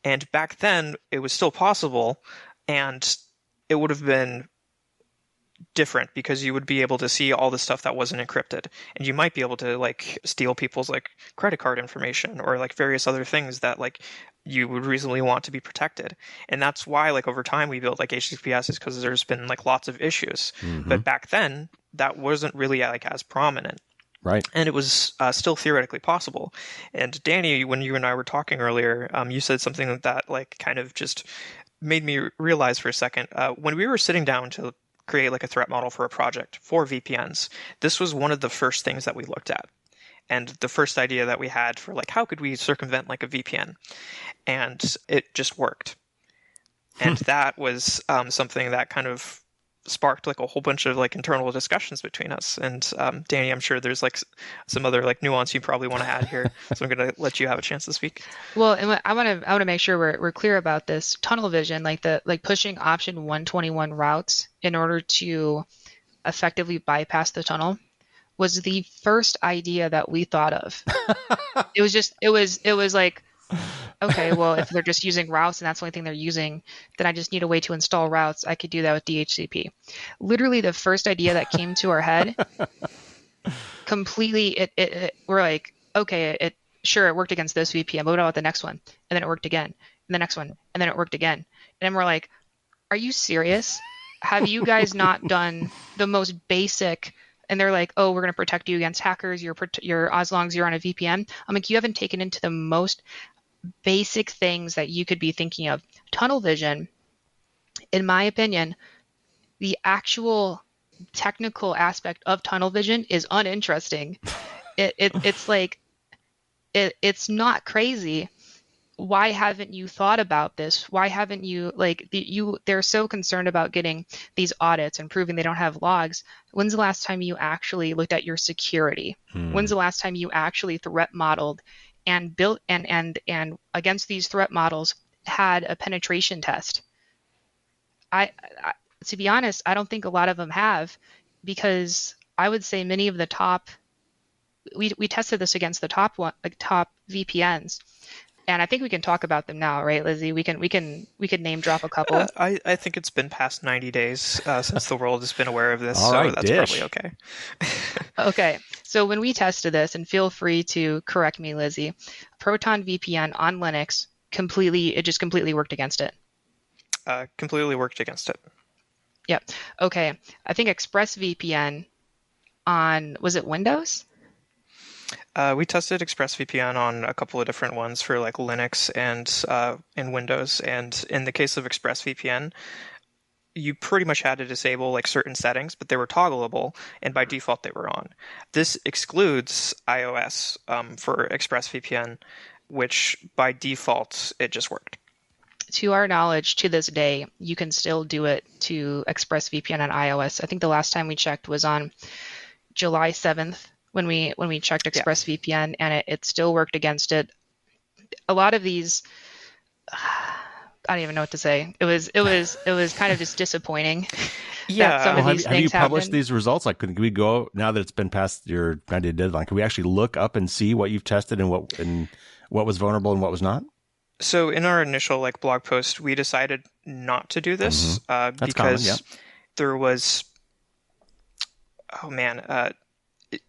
And back then it was still possible, and it would have been different because you would be able to see all the stuff that wasn't encrypted, and you might be able to like steal people's like credit card information or like various other things that like you would reasonably want to be protected. And that's why like over time we built like HTTPS, is because there's been like lots of issues. But back then that wasn't really like as prominent. Right. And it was still theoretically possible. And Dani, when you and I were talking earlier, you said something that like kind of just made me realize for a second, when we were sitting down to create like a threat model for a project for VPNs, this was one of the first things that we looked at. And the first idea that we had for like, how could we circumvent like a VPN? And it just worked. And that was something that kind of sparked like a whole bunch of like internal discussions between us. And Dani, I'm sure there's like some other like nuance you probably want to add here. So I'm going to let you have a chance to speak. Well, and I want to make sure we're clear about this. TunnelVision, like pushing option 121 routes in order to effectively bypass the tunnel, was the first idea that we thought of. It was like, okay, well, if they're just using routes and that's the only thing they're using, then I just need a way to install routes. I could do that with DHCP. Literally the first idea that came to our head, completely, we're like, okay, sure, it worked against this VPN, but what about the next one? And then it worked again, and the next one, and then it worked again. And then we're like, are you serious? Have you guys not done the most basic? And they're like, oh, we're going to protect you against hackers. You're as long as you're on a VPN. I'm like, you haven't taken into the most basic things that you could be thinking of. TunnelVision, in my opinion, the actual technical aspect of TunnelVision is uninteresting. It's like, it's not crazy. Why haven't you thought about this? Why haven't you, they're so concerned about getting these audits and proving they don't have logs. When's the last time you actually looked at your security? When's the last time you actually threat modeled and built and against these threat models had a penetration test? I to be honest, I don't think a lot of them have, because I would say many of the top, we tested this against the top VPNs. And I think we can talk about them now, right, Lizzie? We can name drop a couple. I think it's been past 90 days since the world has been aware of this, All right, that's probably okay. Okay, so when we tested this, and feel free to correct me, Lizzie, Proton VPN on Linux it just completely worked against it. Completely worked against it. Yep. Okay. I think ExpressVPN on, was it Windows? We tested ExpressVPN on a couple of different ones for like Linux and in Windows. And in the case of ExpressVPN, you pretty much had to disable like certain settings, but they were toggleable, and by default they were on. This excludes iOS for ExpressVPN, which by default it just worked. To our knowledge, to this day, you can still do it to ExpressVPN on iOS. I think the last time we checked was on July 7th when we checked ExpressVPN, and it still worked against it. A lot of these, I don't even know what to say. It was kind of just disappointing. Yeah. That some of these have you things published happen. these results? Like, can we go now that it's been past your 90-day deadline? Can we actually look up and see what you've tested and what was vulnerable and what was not? So in our initial like blog post, we decided not to do this because common, yeah. there was,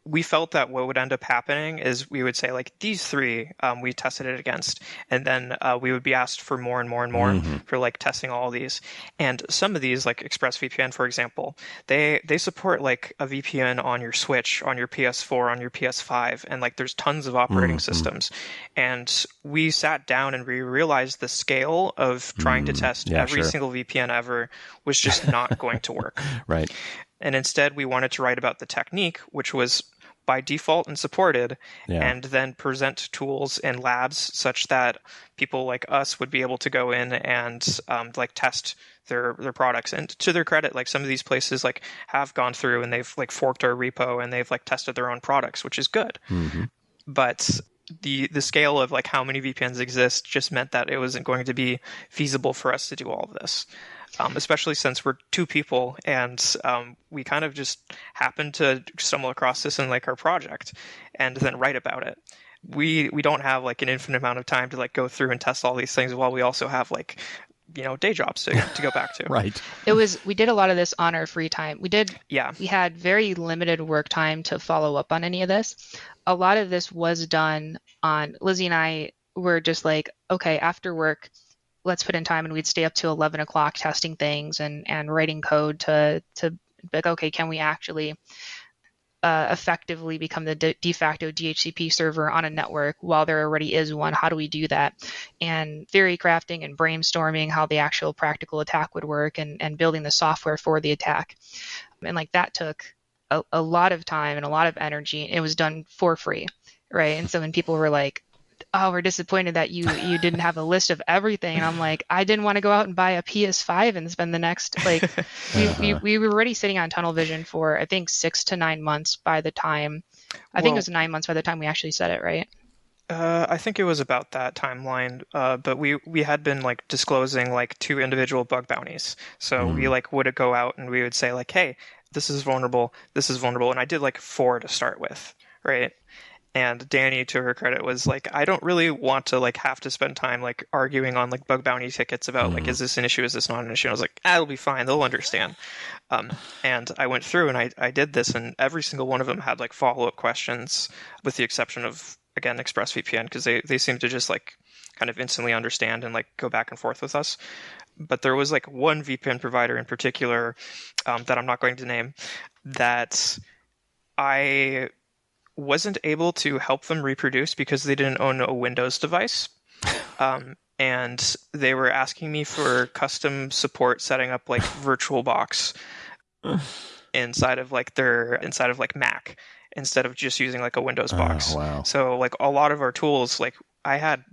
we felt that what would end up happening is we would say like these three we tested it against, and then we would be asked for more and more and more for like testing all these. And some of these, like ExpressVPN for example, they support like a VPN on your Switch, on your PS4, on your PS5, and like there's tons of operating systems. And we sat down and we realized the scale of trying to test every single VPN ever was just not going to work. Right. And instead, we wanted to write about the technique, which was by default and supported, and then present tools in labs such that people like us would be able to go in and like test their products. And to their credit, like some of these places like have gone through and they've like forked our repo and they've like tested their own products, which is good. But the scale of like how many VPNs exist just meant that it wasn't going to be feasible for us to do all of this. Especially since we're two people and we kind of just happened to stumble across this in like our project and then write about it. We don't have like an infinite amount of time to like go through and test all these things while we also have like, day jobs to go back to. Right. We did a lot of this on our free time. We had very limited work time to follow up on any of this. A lot of this was done on, Lizzie and I were just like, okay, after work, let's put in time, and we'd stay up to 11 o'clock testing things and writing code to like, okay, can we actually effectively become the de facto DHCP server on a network while there already is one. How do we do that? And theory crafting and brainstorming how the actual practical attack would work, and building the software for the attack. And like that took a lot of time and a lot of energy. It was done for free, right? And so when people were like, oh, we're disappointed that you didn't have a list of everything. And I'm like, I didn't want to go out and buy a PS5 and spend the next, like, we were already sitting on TunnelVision for, I think, 6 to 9 months by the time, I think it was 9 months by the time we actually said it, right? I think it was about that timeline, but we had been like disclosing like 2 individual bug bounties. So we like would go out and we would say like, hey, this is vulnerable, and I did like 4 to start with, right? And Dani, to her credit, was like, I don't really want to like have to spend time like arguing on like bug bounty tickets about like, is this an issue? Is this not an issue? And I was like, it'll be fine. They'll understand. And I went through and I did this, and every single one of them had like follow-up questions, with the exception of, again, ExpressVPN, because they seem to just like kind of instantly understand and like go back and forth with us. But there was like one VPN provider in particular that I'm not going to name, that I wasn't able to help them reproduce because they didn't own a Windows device. And they were asking me for custom support setting up like VirtualBox inside of like Mac, instead of just using like a Windows box. Wow. So like a lot of our tools, like I had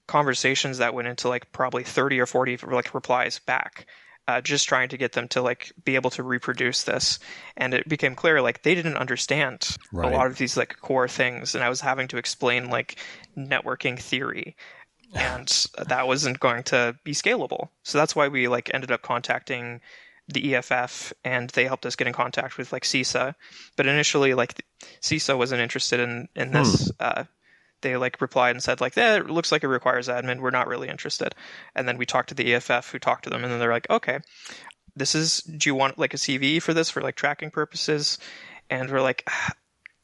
conversations that went into like probably 30 or 40 like replies back, just trying to get them to like be able to reproduce this. And it became clear like they didn't understand a lot of these like core things, and I was having to explain like networking theory, and that wasn't going to be scalable. So that's why we like ended up contacting the EFF, and they helped us get in contact with like CISA. But initially like CISA wasn't interested in this. They like replied and said like, it looks like it requires admin, we're not really interested. And then we talked to the EFF, who talked to them, and then they're like, okay, do you want like a CV for this for like tracking purposes? And we're like,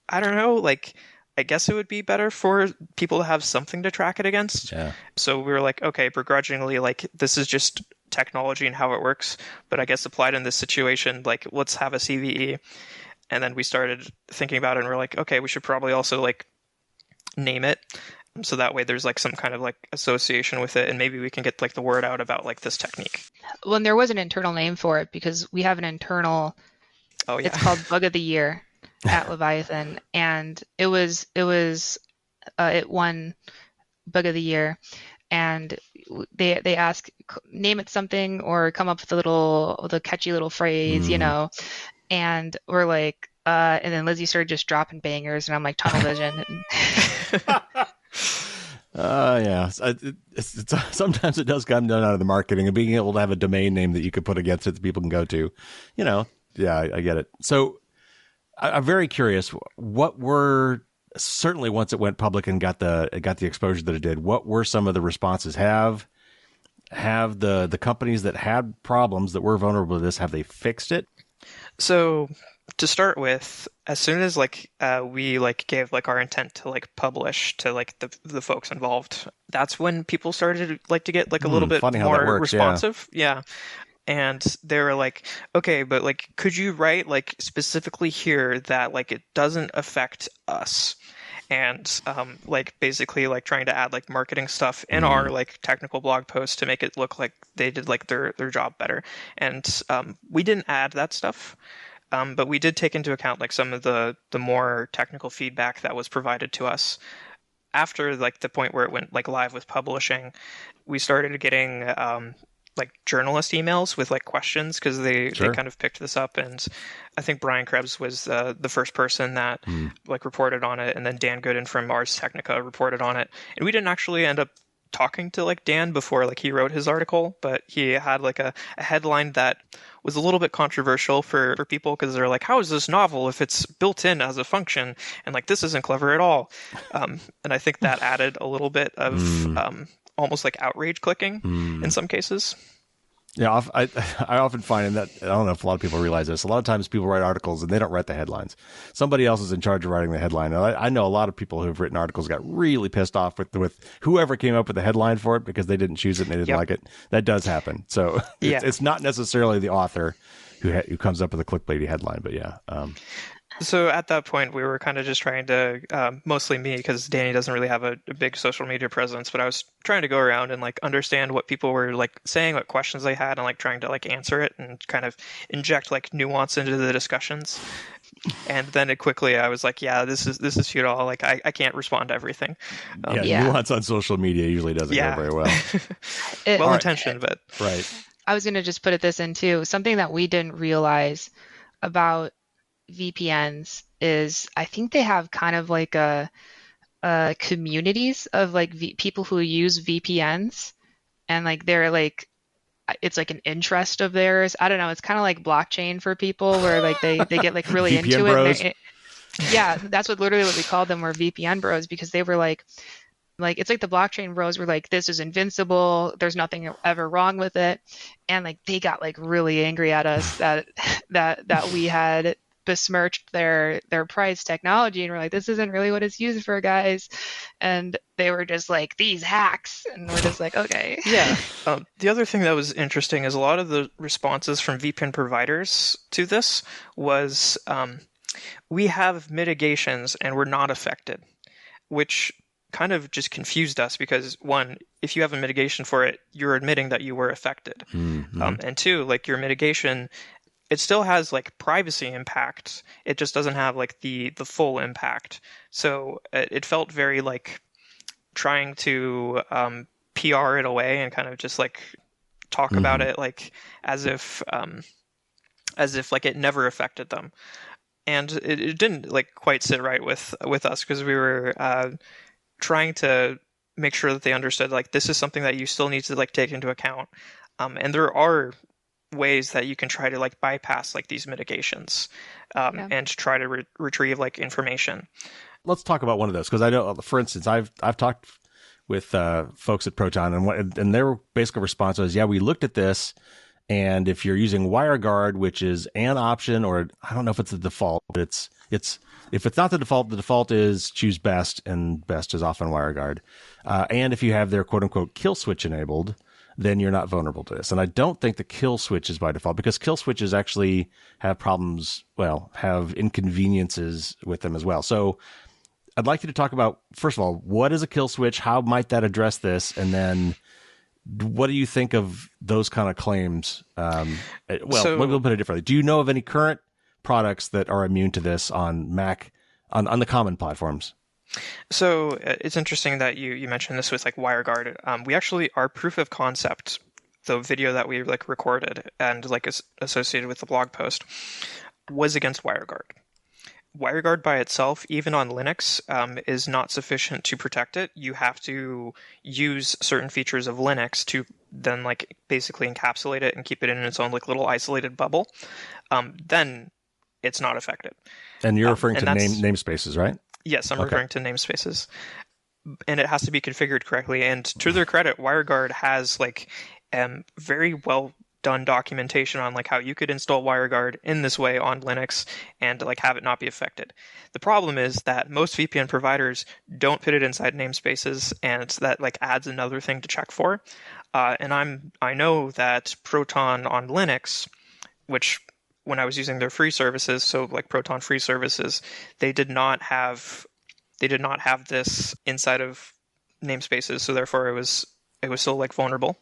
I don't know, like I guess it would be better for people to have something to track it against. Yeah. So we were like, okay, begrudgingly, like this is just technology and how it works, but I guess applied in this situation, like let's have a CVE. And then we started thinking about it, and we're like, okay, we should probably also like name it, so that way there's like some kind of like association with it, and maybe we can get like the word out about like this technique. Well, and there was an internal name for it, because we have an internal, it's called Bug of the Year at Leviathan, and it won Bug of the Year, and they ask, name it something or come up with a catchy little phrase, you know, and we're like, and then Lizzie started just dropping bangers, and I'm like, TunnelVision. Yeah. Sometimes it does come down out of the marketing and being able to have a domain name that you could put against it that people can go to. You know, yeah, I get it. So I'm very curious. What were, certainly once it went public and got the exposure that it did, what were some of the responses? Have the companies that had problems that were vulnerable to this, have they fixed it? So to start with, as soon as like we like gave like our intent to like publish to like the folks involved, that's when people started like to get like a little bit more responsive. Yeah. And they were like, okay, but like, could you write like specifically here that like it doesn't affect us? And like basically like trying to add like marketing stuff in our like technical blog post to make it look like they did like their job better. And we didn't add that stuff. But we did take into account like some of the more technical feedback that was provided to us after like the point where it went like live with publishing. We started getting like journalist emails with like questions, because they kind of picked this up, and I think Brian Krebs was the first person that like reported on it, and then Dan Gooden from Ars Technica reported on it, and we didn't actually end up talking to like Dan before like he wrote his article, but he had like a headline that was a little bit controversial for people, because they're like, how is this novel if it's built in as a function, and like this isn't clever at all. And I think that added a little bit of almost like outrage clicking in some cases. Yeah, I often find that, I don't know if a lot of people realize this, a lot of times people write articles and they don't write the headlines. Somebody else is in charge of writing the headline. And I know a lot of people who've written articles got really pissed off with whoever came up with the headline for it, because they didn't choose it and they didn't like it. That does happen. So it's not necessarily the author who comes up with a clickbaity headline, but yeah. So at that point, we were kind of just trying to, mostly me, because Dani doesn't really have a big social media presence, but I was trying to go around and like understand what people were like saying, what questions they had, and like trying to like answer it and kind of inject like nuance into the discussions. And then I was like, yeah, this is futile. Like I can't respond to everything. Yeah, Yeah. nuance on social media usually doesn't go very well. Well intentioned, but right. I was going to just put this in too. Something that we didn't realize about VPNs is I think they have kind of like a communities of like people who use VPNs, and like they're like it's like an interest of theirs. I don't know. It's kind of like blockchain for people where like they get like really VPN into bros. it. Yeah, that's literally what we called them, were VPN bros, because they were like it's like the blockchain bros were like, this is invincible, there's nothing ever wrong with it, and like they got like really angry at us that we had besmirched their prize technology, and we're like, this isn't really what it's used for, guys. And they were just like, these hacks, and we're just like, okay. Yeah. The other thing that was interesting is a lot of the responses from VPN providers to this was, we have mitigations and we're not affected, which kind of just confused us because, one, if you have a mitigation for it, you're admitting that you were affected. Mm-hmm. And two, like your mitigation, it still has like privacy impact. It just doesn't have like the full impact. So it felt very like trying to PR it away and kind of just like talk about it like as if like it never affected them. And it didn't like quite sit right with us, because we were trying to make sure that they understood like this is something that you still need to like take into account. And there are ways that you can try to like bypass like these mitigations, and try to retrieve like information. Let's talk about one of those, because I know, for instance, I've talked with folks at Proton, and their basic response was, yeah, we looked at this, and if you're using WireGuard, which is an option, or I don't know if it's the default, but it's if it's not the default is choose best, and best is often WireGuard. And if you have their quote unquote kill switch enabled, then you're not vulnerable to this. And I don't think the kill switch is by default, because kill switches actually have problems, have inconveniences with them as well. So I'd like you to talk about, first of all, what is a kill switch? How might that address this? And then what do you think of those kind of claims? Maybe we'll put it differently. Do you know of any current products that are immune to this on Mac, on the common platforms? So it's interesting that you mentioned this with like WireGuard. We actually, our proof of concept, the video that we like recorded and like is associated with the blog post, was against WireGuard. WireGuard by itself, even on Linux, is not sufficient to protect it. You have to use certain features of Linux to then like basically encapsulate it and keep it in its own like little isolated bubble. Then it's not effective. And you're referring to namespaces, right? Yes, I'm referring to namespaces. And it has to be configured correctly. And to their credit, WireGuard has like very well done documentation on like how you could install WireGuard in this way on Linux and like have it not be affected. The problem is that most VPN providers don't put it inside namespaces, and that like adds another thing to check for. And I know that Proton on Linux, which when I was using their free services, so like Proton free services, they did not have this inside of namespaces, so therefore it was still like vulnerable.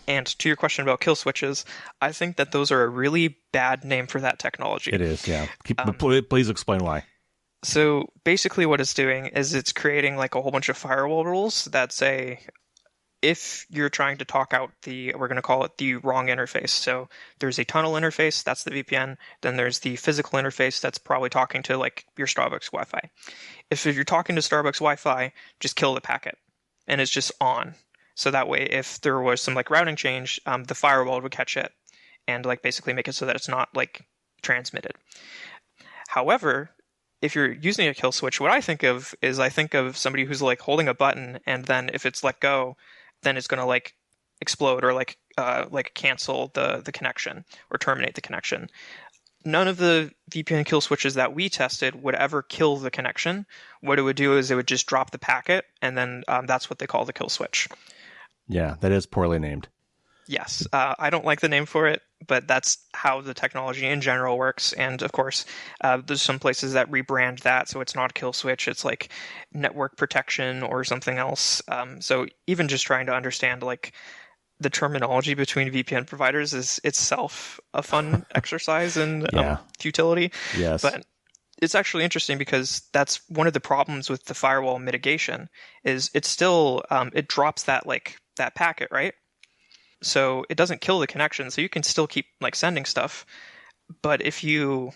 And to your question about kill switches, I think that those are a really bad name for that technology. It is, yeah. Please explain why. So basically what it's doing is it's creating like a whole bunch of firewall rules that say, if you're trying to talk out we're going to call it the wrong interface. So there's a tunnel interface, that's the VPN. Then there's the physical interface that's probably talking to like your Starbucks Wi-Fi. If you're talking to Starbucks Wi-Fi, just kill the packet and it's just on. So that way, if there was some like routing change, the firewall would catch it and like basically make it so that it's not like transmitted. However, if you're using a kill switch, what I think of is somebody who's like holding a button, and then if it's let go, then it's going to like explode or like cancel the connection or terminate the connection. None of the VPN kill switches that we tested would ever kill the connection. What it would do is it would just drop the packet, and then that's what they call the kill switch. Yeah, that is poorly named. Yes, I don't like the name for it, but that's how the technology in general works. And of course, there's some places that rebrand that, so it's not a kill switch, it's like network protection or something else. So even just trying to understand like the terminology between VPN providers is itself a fun exercise in futility. Yes. But it's actually interesting because that's one of the problems with the firewall mitigation is it's still it drops that packet, right? So it doesn't kill the connection, so you can still keep like sending stuff. But if you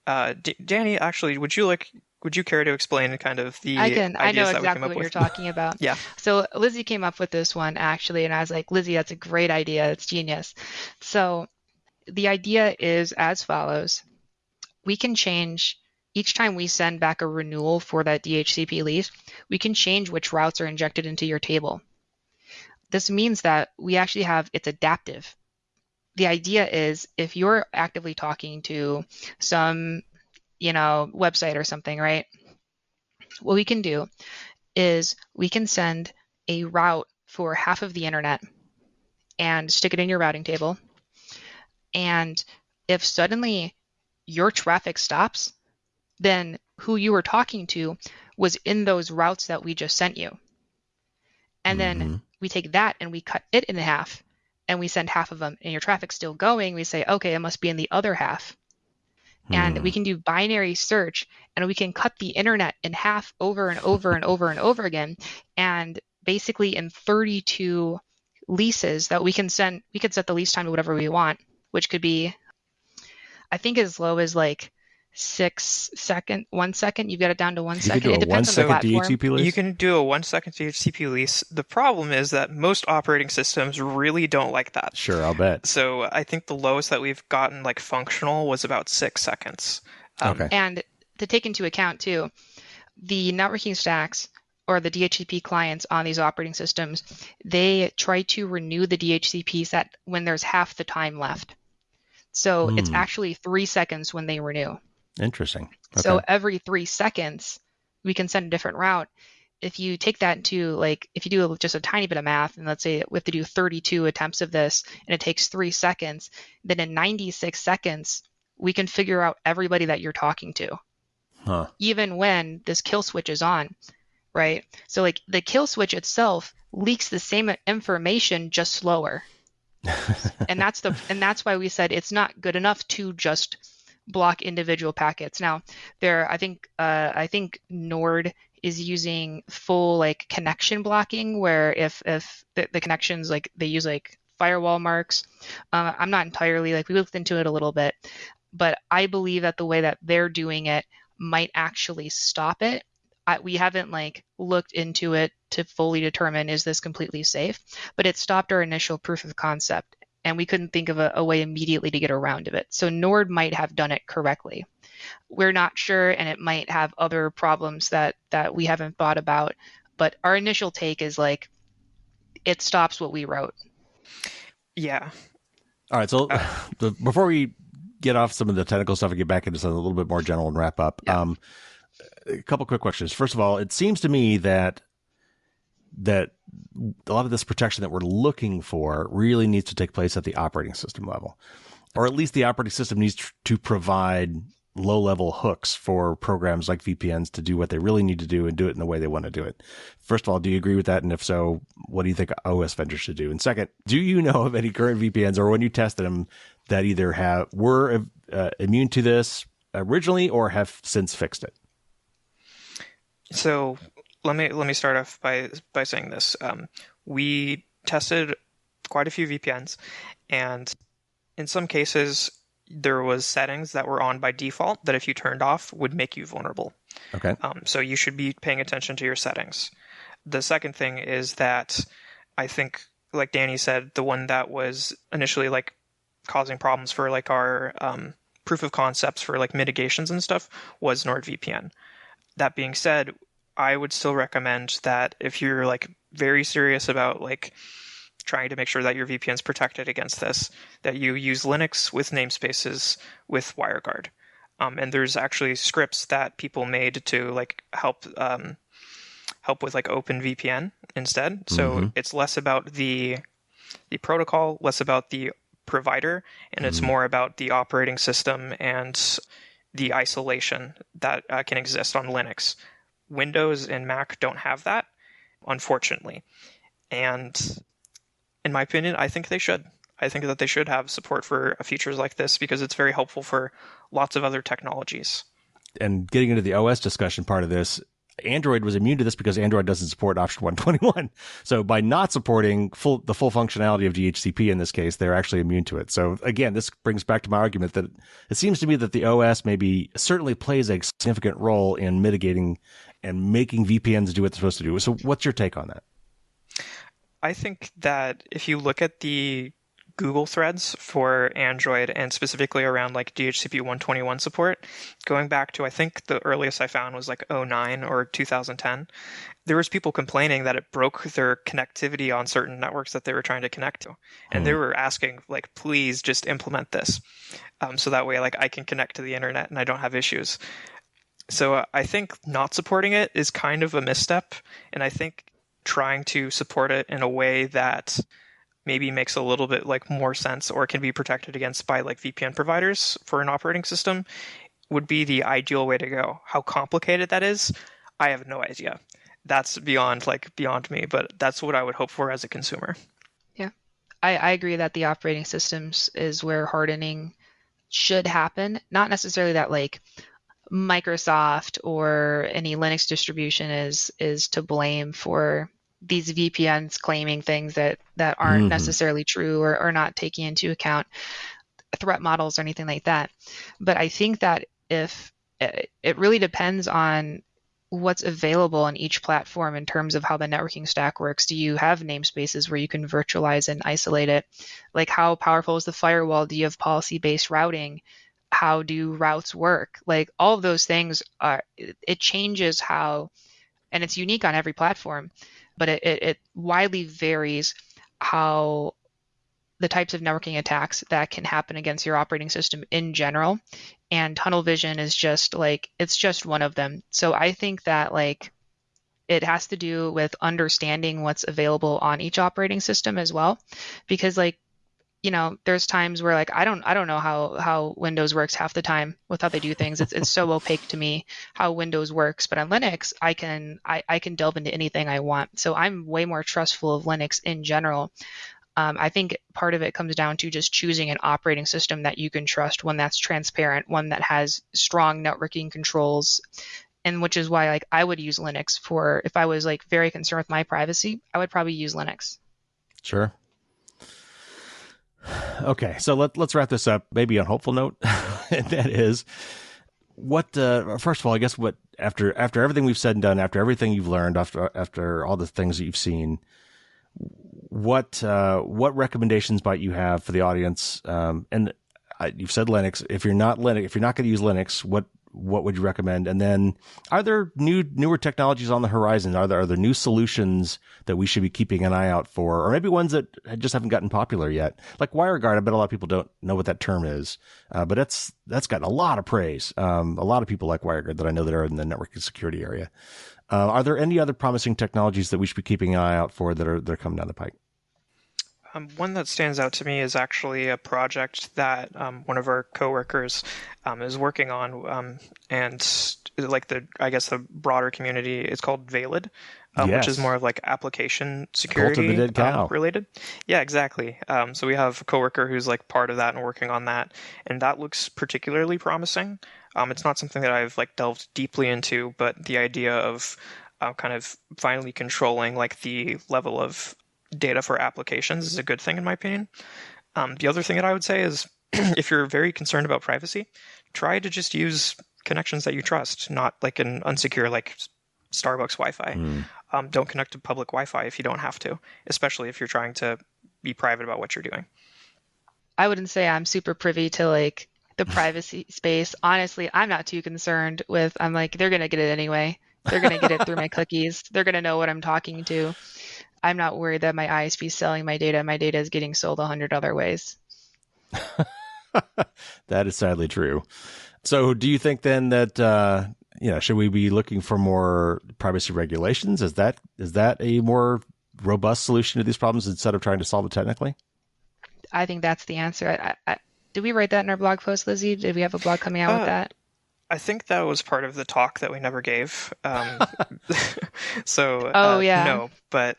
Dani, actually, would you care to explain kind of the I know ideas that we came exactly up what with? you're talking about. Yeah. So Lizzie came up with this one actually, and I was like, Lizzie, that's a great idea. It's genius. So the idea is as follows. We can change each time we send back a renewal for that DHCP lease, we can change which routes are injected into your table. This means that we actually have it's adaptive. The idea is if you're actively talking to some, website or something, right? What we can do is we can send a route for half of the internet and stick it in your routing table. And if suddenly your traffic stops, then who you were talking to was in those routes that we just sent you. And then we take that and we cut it in half and we send half of them and your traffic's still going. We say, okay, it must be in the other half. And we can do binary search and we can cut the internet in half over and over and over and over again. And basically in 32 leases that we can send, we could set the lease time to whatever we want, which could be, I think as low as like 1 second. You've got it down to 1 second. It depends on the platform. You can do a 1 second DHCP lease. The problem is that most operating systems really don't like that. Sure, I'll bet. So I think the lowest that we've gotten like functional was about 6 seconds. Okay. And to take into account too, the networking stacks or the DHCP clients on these operating systems, they try to renew the DHCPs when there's half the time left. So it's actually 3 seconds when they renew. Interesting. Okay. So every 3 seconds, we can send a different route. If you take that into if you do just a tiny bit of math, and let's say we have to do 32 attempts of this, and it takes 3 seconds, then in 96 seconds, we can figure out everybody that you're talking to, even when this kill switch is on, right? So the kill switch itself leaks the same information, just slower. and that's why we said it's not good enough to just block individual packets. Now, I think Nord is using full connection blocking, where if the connections they use firewall marks. I'm not entirely we looked into it a little bit, but I believe that the way that they're doing it might actually stop it. We haven't looked into it to fully determine is this completely safe, but it stopped our initial proof of concept. And we couldn't think of a way immediately to get around of it. So Nord might have done it correctly. We're not sure, and it might have other problems that we haven't thought about. But our initial take is it stops what we wrote. Yeah. All right. So before we get off some of the technical stuff and get back into something a little bit more general and wrap up, a couple quick questions. First of all, it seems to me that a lot of this protection that we're looking for really needs to take place at the operating system level, or at least the operating system needs to provide low-level hooks for programs like VPNs to do what they really need to do and do it in the way they want to do it. First of all, do you agree with that? And if so, what do you think OS vendors should do? And second, do you know of any current VPNs, or when you tested them, that either were immune to this originally or have since fixed it? So let me start off by saying this. We tested quite a few VPNs, and in some cases, there was settings that were on by default that if you turned off would make you vulnerable. Okay. So you should be paying attention to your settings. The second thing is that I think, like Dani said, the one that was initially causing problems for our proof of concepts for mitigations and stuff was NordVPN. That being said, I would still recommend that if you're very serious about trying to make sure that your VPN is protected against this, that you use Linux with namespaces with WireGuard. And there's actually scripts that people made to help with OpenVPN instead. So it's less about the protocol, less about the provider, and it's more about the operating system and the isolation that can exist on Linux. Windows and Mac don't have that, unfortunately. And in my opinion, I think they should. I think that they should have support for features like this because it's very helpful for lots of other technologies. And getting into the OS discussion part of this, Android was immune to this because Android doesn't support option 121. So by not supporting the full functionality of DHCP in this case, they're actually immune to it. So again, this brings back to my argument that it seems to me that the OS maybe certainly plays a significant role in mitigating and making VPNs do what they're supposed to do. So what's your take on that? I think that if you look at the Google threads for Android and specifically around like DHCP 121 support, going back to I think the earliest I found was like 09 or 2010, there was people complaining that it broke their connectivity on certain networks that they were trying to connect to. And they were asking like, please just implement this. So that way like I can connect to the internet and I don't have issues. So I think not supporting it is kind of a misstep. And I think trying to support it in a way that maybe makes a little bit like more sense or can be protected against by like VPN providers for an operating system would be the ideal way to go. How complicated that is, I have no idea. That's beyond me, but that's what I would hope for as a consumer. Yeah. I agree that the operating systems is where hardening should happen. Not necessarily that like Microsoft or any Linux distribution is to blame for these VPNs claiming things that aren't necessarily true or not taking into account threat models or anything like that. But I think that if it really depends on what's available on each platform in terms of how the networking stack works. Do you have namespaces where you can virtualize and isolate it? Like how powerful is the firewall? Do you have policy-based routing? How do routes work? Like all of those things it changes how, and it's unique on every platform, but it widely varies how the types of networking attacks that can happen against your operating system in general. And TunnelVision is just like, it's just one of them. So I think that like it has to do with understanding what's available on each operating system as well. Because like, you know, there's times where like I don't know how Windows works half the time with how they do things. It's so opaque to me how Windows works. But on Linux, I can delve into anything I want. So I'm way more trustful of Linux in general. I think part of it comes down to just choosing an operating system that you can trust, one that's transparent, one that has strong networking controls, and which is why like I would use Linux for if I was like very concerned with my privacy, I would probably use Linux. Sure. Okay, so let's wrap this up, maybe on a hopeful note. And that is, what first of all, I guess what after everything we've said and done, after everything you've learned, after all the things that you've seen, what recommendations might you have for the audience? And you've said Linux. If you're not going to use Linux, what would you recommend? And then, are there newer technologies on the horizon? Are there new solutions that we should be keeping an eye out for, or maybe ones that just haven't gotten popular yet? Like WireGuard, I bet a lot of people don't know what that term is, but that's gotten a lot of praise. A lot of people like WireGuard that I know that are in the networking security area. Are there any other promising technologies that we should be keeping an eye out for that are coming down the pike? One that stands out to me is actually a project that one of our coworkers is working on, and like the broader community, it's called Valid, which is more of like application security Cult of the Dead Cow. Related. Yeah, exactly. So we have a coworker who's like part of that and working on that, and that looks particularly promising. It's not something that I've like delved deeply into, but the idea of kind of finally controlling like the level of data for applications is a good thing in my opinion. The other thing that I would say is if you're very concerned about privacy, try to just use connections that you trust, not like an unsecure like Starbucks Wi-Fi. Don't connect to public Wi-Fi if you don't have to, especially if you're trying to be private about what you're doing. I wouldn't say I'm super privy to like the privacy space. Honestly, I'm not too concerned with, I'm like, they're going to get it anyway. They're going to get it through my cookies. They're going to know what I'm talking to. I'm not worried that my ISP is selling my data. My data is getting sold 100 other ways. That is sadly true. So do you think then that, should we be looking for more privacy regulations? Is that a more robust solution to these problems instead of trying to solve it technically? I think that's the answer. Did we write that in our blog post, Lizzie? Did we have a blog coming out with Uh, that? I think that was part of the talk that we never gave. So Oh yeah. no, but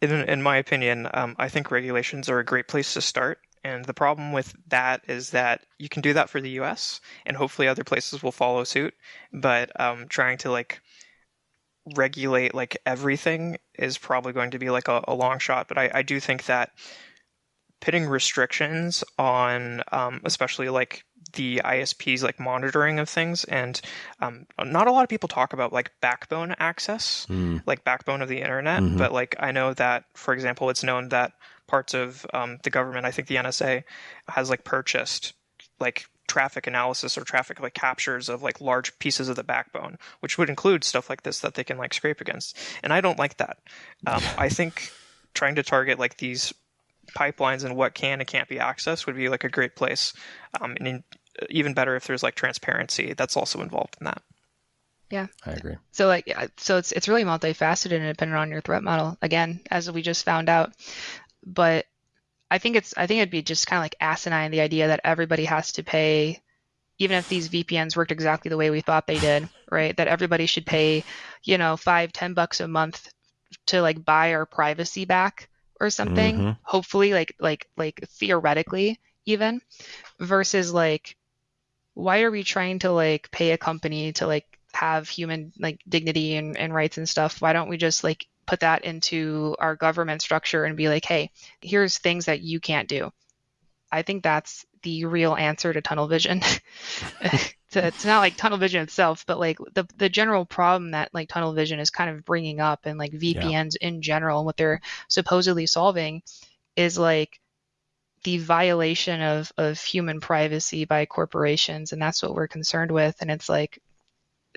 in my opinion, I think regulations are a great place to start. And the problem with that is that you can do that for the US, and hopefully other places will follow suit. But trying to like regulate like everything is probably going to be like a long shot. But I do think that putting restrictions on especially like the ISPs like monitoring of things, and not a lot of people talk about like backbone access, like backbone of the internet. Mm-hmm. But like I know that, for example, it's known that parts of the government, I think the NSA, has like purchased like traffic analysis or traffic like captures of like large pieces of the backbone, which would include stuff like this that they can like scrape against. And I don't like that. I think trying to target like these pipelines and what can and can't be accessed would be like a great place. And even better if there's like transparency that's also involved in that. Yeah. I agree. So like, so it's really multifaceted and dependent on your threat model. Again, as we just found out, but I think it'd be just kind of like asinine, the idea that everybody has to pay, even if these VPNs worked exactly the way we thought they did, right? That everybody should pay, $5-10 a month to like buy our privacy back or something. Mm-hmm. Hopefully, like theoretically even, versus like, why are we trying to like pay a company to like have human like dignity and rights and stuff? Why don't we just like put that into our government structure and be like, hey, here's things that you can't do? I think that's the real answer to tunnel vision. It's not like tunnel vision itself, but like the general problem that like tunnel vision is kind of bringing up, and like VPNs in general, what they're supposedly solving is like the violation of human privacy by corporations, and that's what we're concerned with. And it's like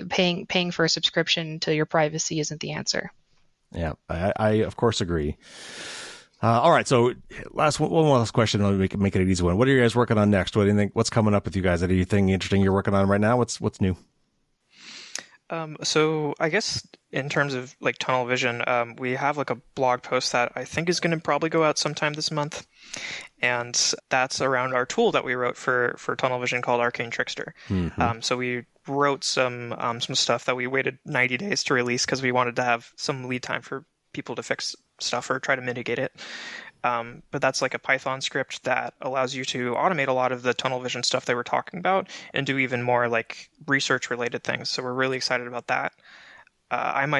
paying for a subscription to your privacy isn't the answer. Yeah, I of course agree. All right, so one last question. I'll make it an easy one. What are you guys working on next? What do you think? What's coming up with you guys? Anything interesting you're working on right now? What's new? So I guess in terms of like tunnel vision, we have like a blog post that I think is going to probably go out sometime this month, and that's around our tool that we wrote for tunnel vision called Arcane Trickster. Mm-hmm. So we wrote some stuff that we waited 90 days to release because we wanted to have some lead time for people to fix stuff or try to mitigate it. But that's like a Python script that allows you to automate a lot of the tunnel vision stuff they were talking about and do even more like research related things. So we're really excited about that. I'm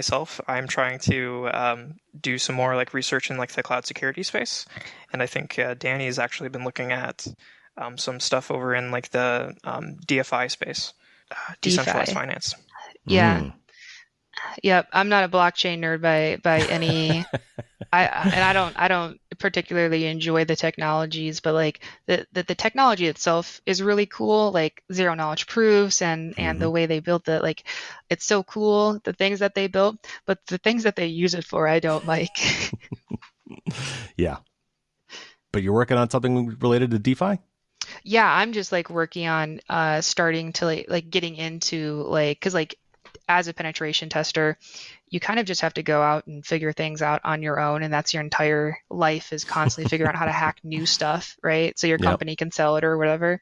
trying to do some more like research in like the cloud security space. And I think Dani has actually been looking at some stuff over in like the DFI space, decentralized finance. Yeah. Yep, I'm not a blockchain nerd by any. I don't particularly enjoy the technologies, but like the technology itself is really cool, like zero knowledge proofs and the way they built it, like it's so cool, the things that they built, but the things that they use it for I don't like. Yeah. But you're working on something related to DeFi? Yeah, I'm just like working on starting to like getting into like, because like as a penetration tester, you kind of just have to go out and figure things out on your own, and that's your entire life, is constantly figuring out how to hack new stuff, right? So your company can sell it or whatever.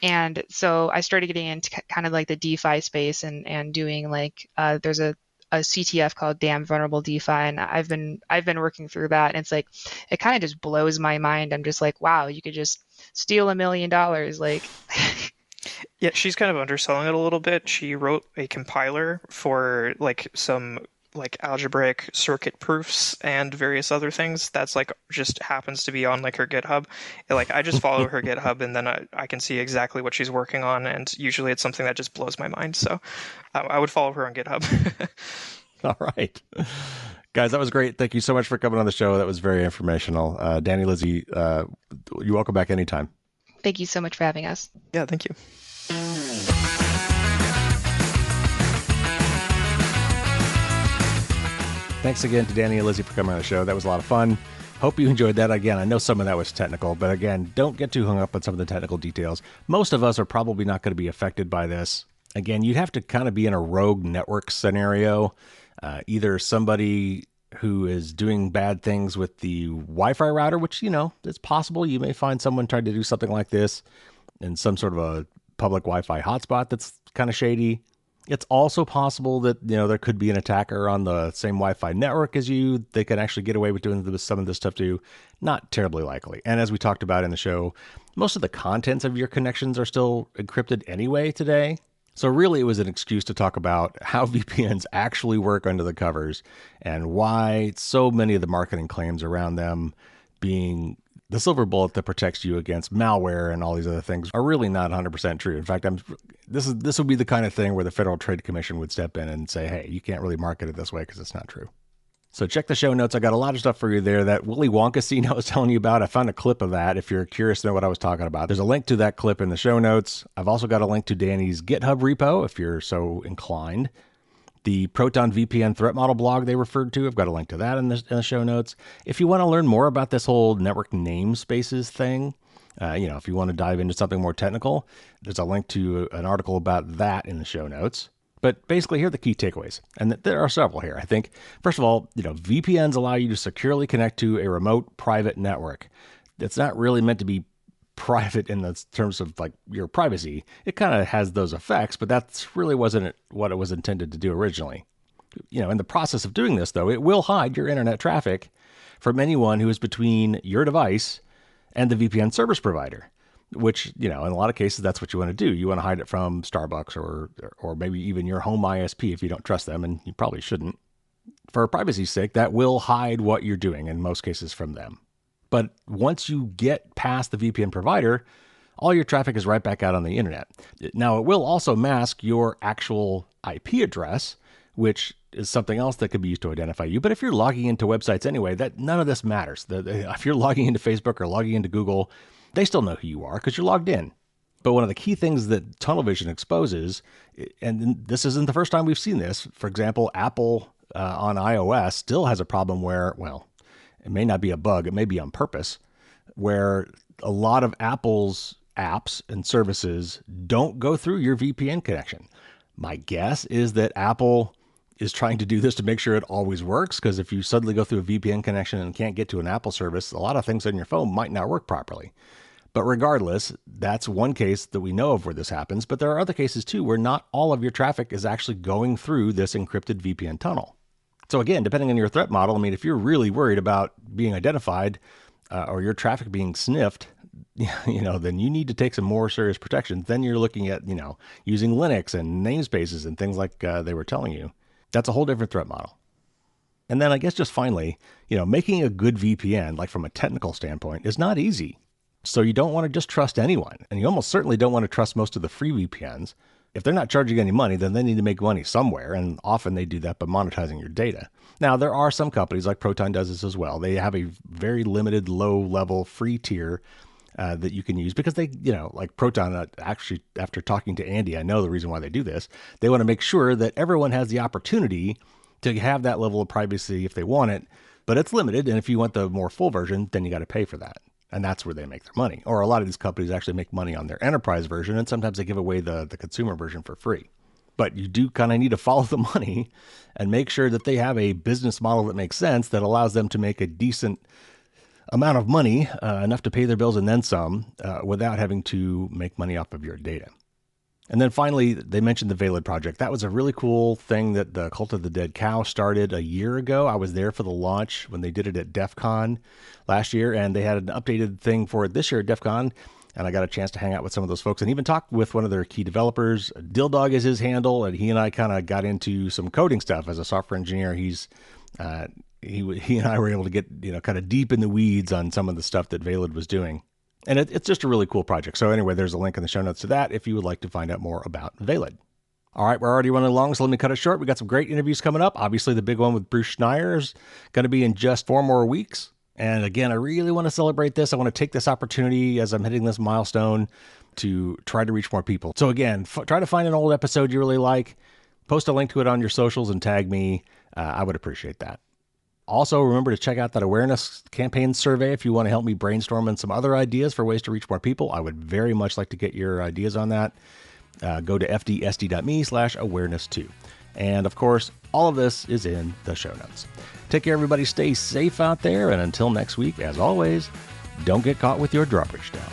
And so I started getting into kind of like the DeFi space and doing like there's a CTF called Damn Vulnerable DeFi, and I've been working through that, and it's like it kind of just blows my mind. I'm just like, wow, you could just steal $1 million, like. Yeah, she's kind of underselling it a little bit. She wrote a compiler for like some like algebraic circuit proofs and various other things that's like just happens to be on like her GitHub. Like I just follow her GitHub, and then I can see exactly what she's working on, and usually it's something that just blows my mind. So I would follow her on GitHub. All right. Guys, that was great. Thank you so much for coming on the show. That was very informational. Dani, Lizzie, you're welcome back anytime. Thank you so much for having us. Yeah, thank you. Thanks again to Dani and Lizzie for coming on the show. That was a lot of fun. Hope you enjoyed that. Again, I know some of that was technical, but again, don't get too hung up on some of the technical details. Most of us are probably not going to be affected by this. Again, you'd have to kind of be in a rogue network scenario. Either somebody who is doing bad things with the Wi-Fi router, which, it's possible you may find someone trying to do something like this in some sort of a public Wi-Fi hotspot that's kind of shady. It's also possible that, there could be an attacker on the same Wi-Fi network as you. They can actually get away with doing some of this stuff too. Not terribly likely. And as we talked about in the show, most of the contents of your connections are still encrypted anyway today. So really, it was an excuse to talk about how VPNs actually work under the covers and why so many of the marketing claims around them being the silver bullet that protects you against malware and all these other things are really not 100% true. In fact, this would be the kind of thing where the Federal Trade Commission would step in and say, hey, you can't really market it this way because it's not true. So check the show notes. I got a lot of stuff for you there. That Willy Wonka scene I was telling you about, I found a clip of that if you're curious to know what I was talking about. There's a link to that clip in the show notes. I've also got a link to Dani's GitHub repo if you're so inclined. The Proton VPN threat model blog they referred to, I've got a link to that in the show notes. If you want to learn more about this whole network namespaces thing, if you want to dive into something more technical, there's a link to an article about that in the show notes. But basically, here are the key takeaways. And there are several here, I think. First of all, VPNs allow you to securely connect to a remote private network. It's not really meant to be private in the terms of like your privacy. It kind of has those effects, but that's really wasn't what it was intended to do originally. In the process of doing this, though, it will hide your internet traffic from anyone who is between your device and the VPN service provider, which, in a lot of cases, that's what you want to do. You want to hide it from Starbucks or maybe even your home ISP if you don't trust them, and you probably shouldn't. For privacy's sake, that will hide what you're doing in most cases from them. But once you get past the VPN provider, all your traffic is right back out on the internet. Now, it will also mask your actual IP address, which is something else that could be used to identify you. But if you're logging into websites anyway, that none of this matters. If you're logging into Facebook or logging into Google, they still know who you are because you're logged in. But one of the key things that TunnelVision exposes, and this isn't the first time we've seen this, for example, Apple on iOS still has a problem where, it may not be a bug, it may be on purpose, where a lot of Apple's apps and services don't go through your VPN connection. My guess is that Apple is trying to do this to make sure it always works, because if you suddenly go through a VPN connection and can't get to an Apple service, a lot of things on your phone might not work properly. But regardless, that's one case that we know of where this happens, but there are other cases too where not all of your traffic is actually going through this encrypted VPN tunnel. So again, depending on your threat model, if you're really worried about being identified or your traffic being sniffed, then you need to take some more serious protection. Then you're looking at, using Linux and namespaces and things like they were telling you. That's a whole different threat model. And then I guess just finally, making a good VPN, like from a technical standpoint, is not easy. So you don't want to just trust anyone. And you almost certainly don't want to trust most of the free VPNs. If they're not charging any money, then they need to make money somewhere, and often they do that by monetizing your data. Now, there are some companies, like Proton does this as well. They have a very limited, low-level free tier that you can use because they, like Proton, actually, after talking to Andy, I know the reason why they do this. They want to make sure that everyone has the opportunity to have that level of privacy if they want it, but it's limited, and if you want the more full version, then you got to pay for that. And that's where they make their money. Or a lot of these companies actually make money on their enterprise version, and sometimes they give away the consumer version for free. But you do kind of need to follow the money and make sure that they have a business model that makes sense, that allows them to make a decent amount of money, enough to pay their bills and then some, without having to make money off of your data. And then finally, they mentioned the Valid project. That was a really cool thing that the Cult of the Dead Cow started a year ago. I was there for the launch when they did it at DEF CON last year, and they had an updated thing for it this year at DEF CON. And I got a chance to hang out with some of those folks and even talk with one of their key developers. Dildog is his handle, and he and I kind of got into some coding stuff as a software engineer. He and I were able to get, kind of deep in the weeds on some of the stuff that Valid was doing. And it's just a really cool project. So anyway, there's a link in the show notes to that if you would like to find out more about Valid. All right, we're already running along, so let me cut it short. We got some great interviews coming up. Obviously, the big one with Bruce Schneier is going to be in just 4 more weeks. And again, I really want to celebrate this. I want to take this opportunity as I'm hitting this milestone to try to reach more people. So again, try to find an old episode you really like, post a link to it on your socials and tag me. I would appreciate that. Also, remember to check out that awareness campaign survey if you want to help me brainstorm on some other ideas for ways to reach more people. I would very much like to get your ideas on that. Go to fdsd.me/awareness2. And of course, all of this is in the show notes. Take care, everybody. Stay safe out there. And until next week, as always, don't get caught with your drawbridge down.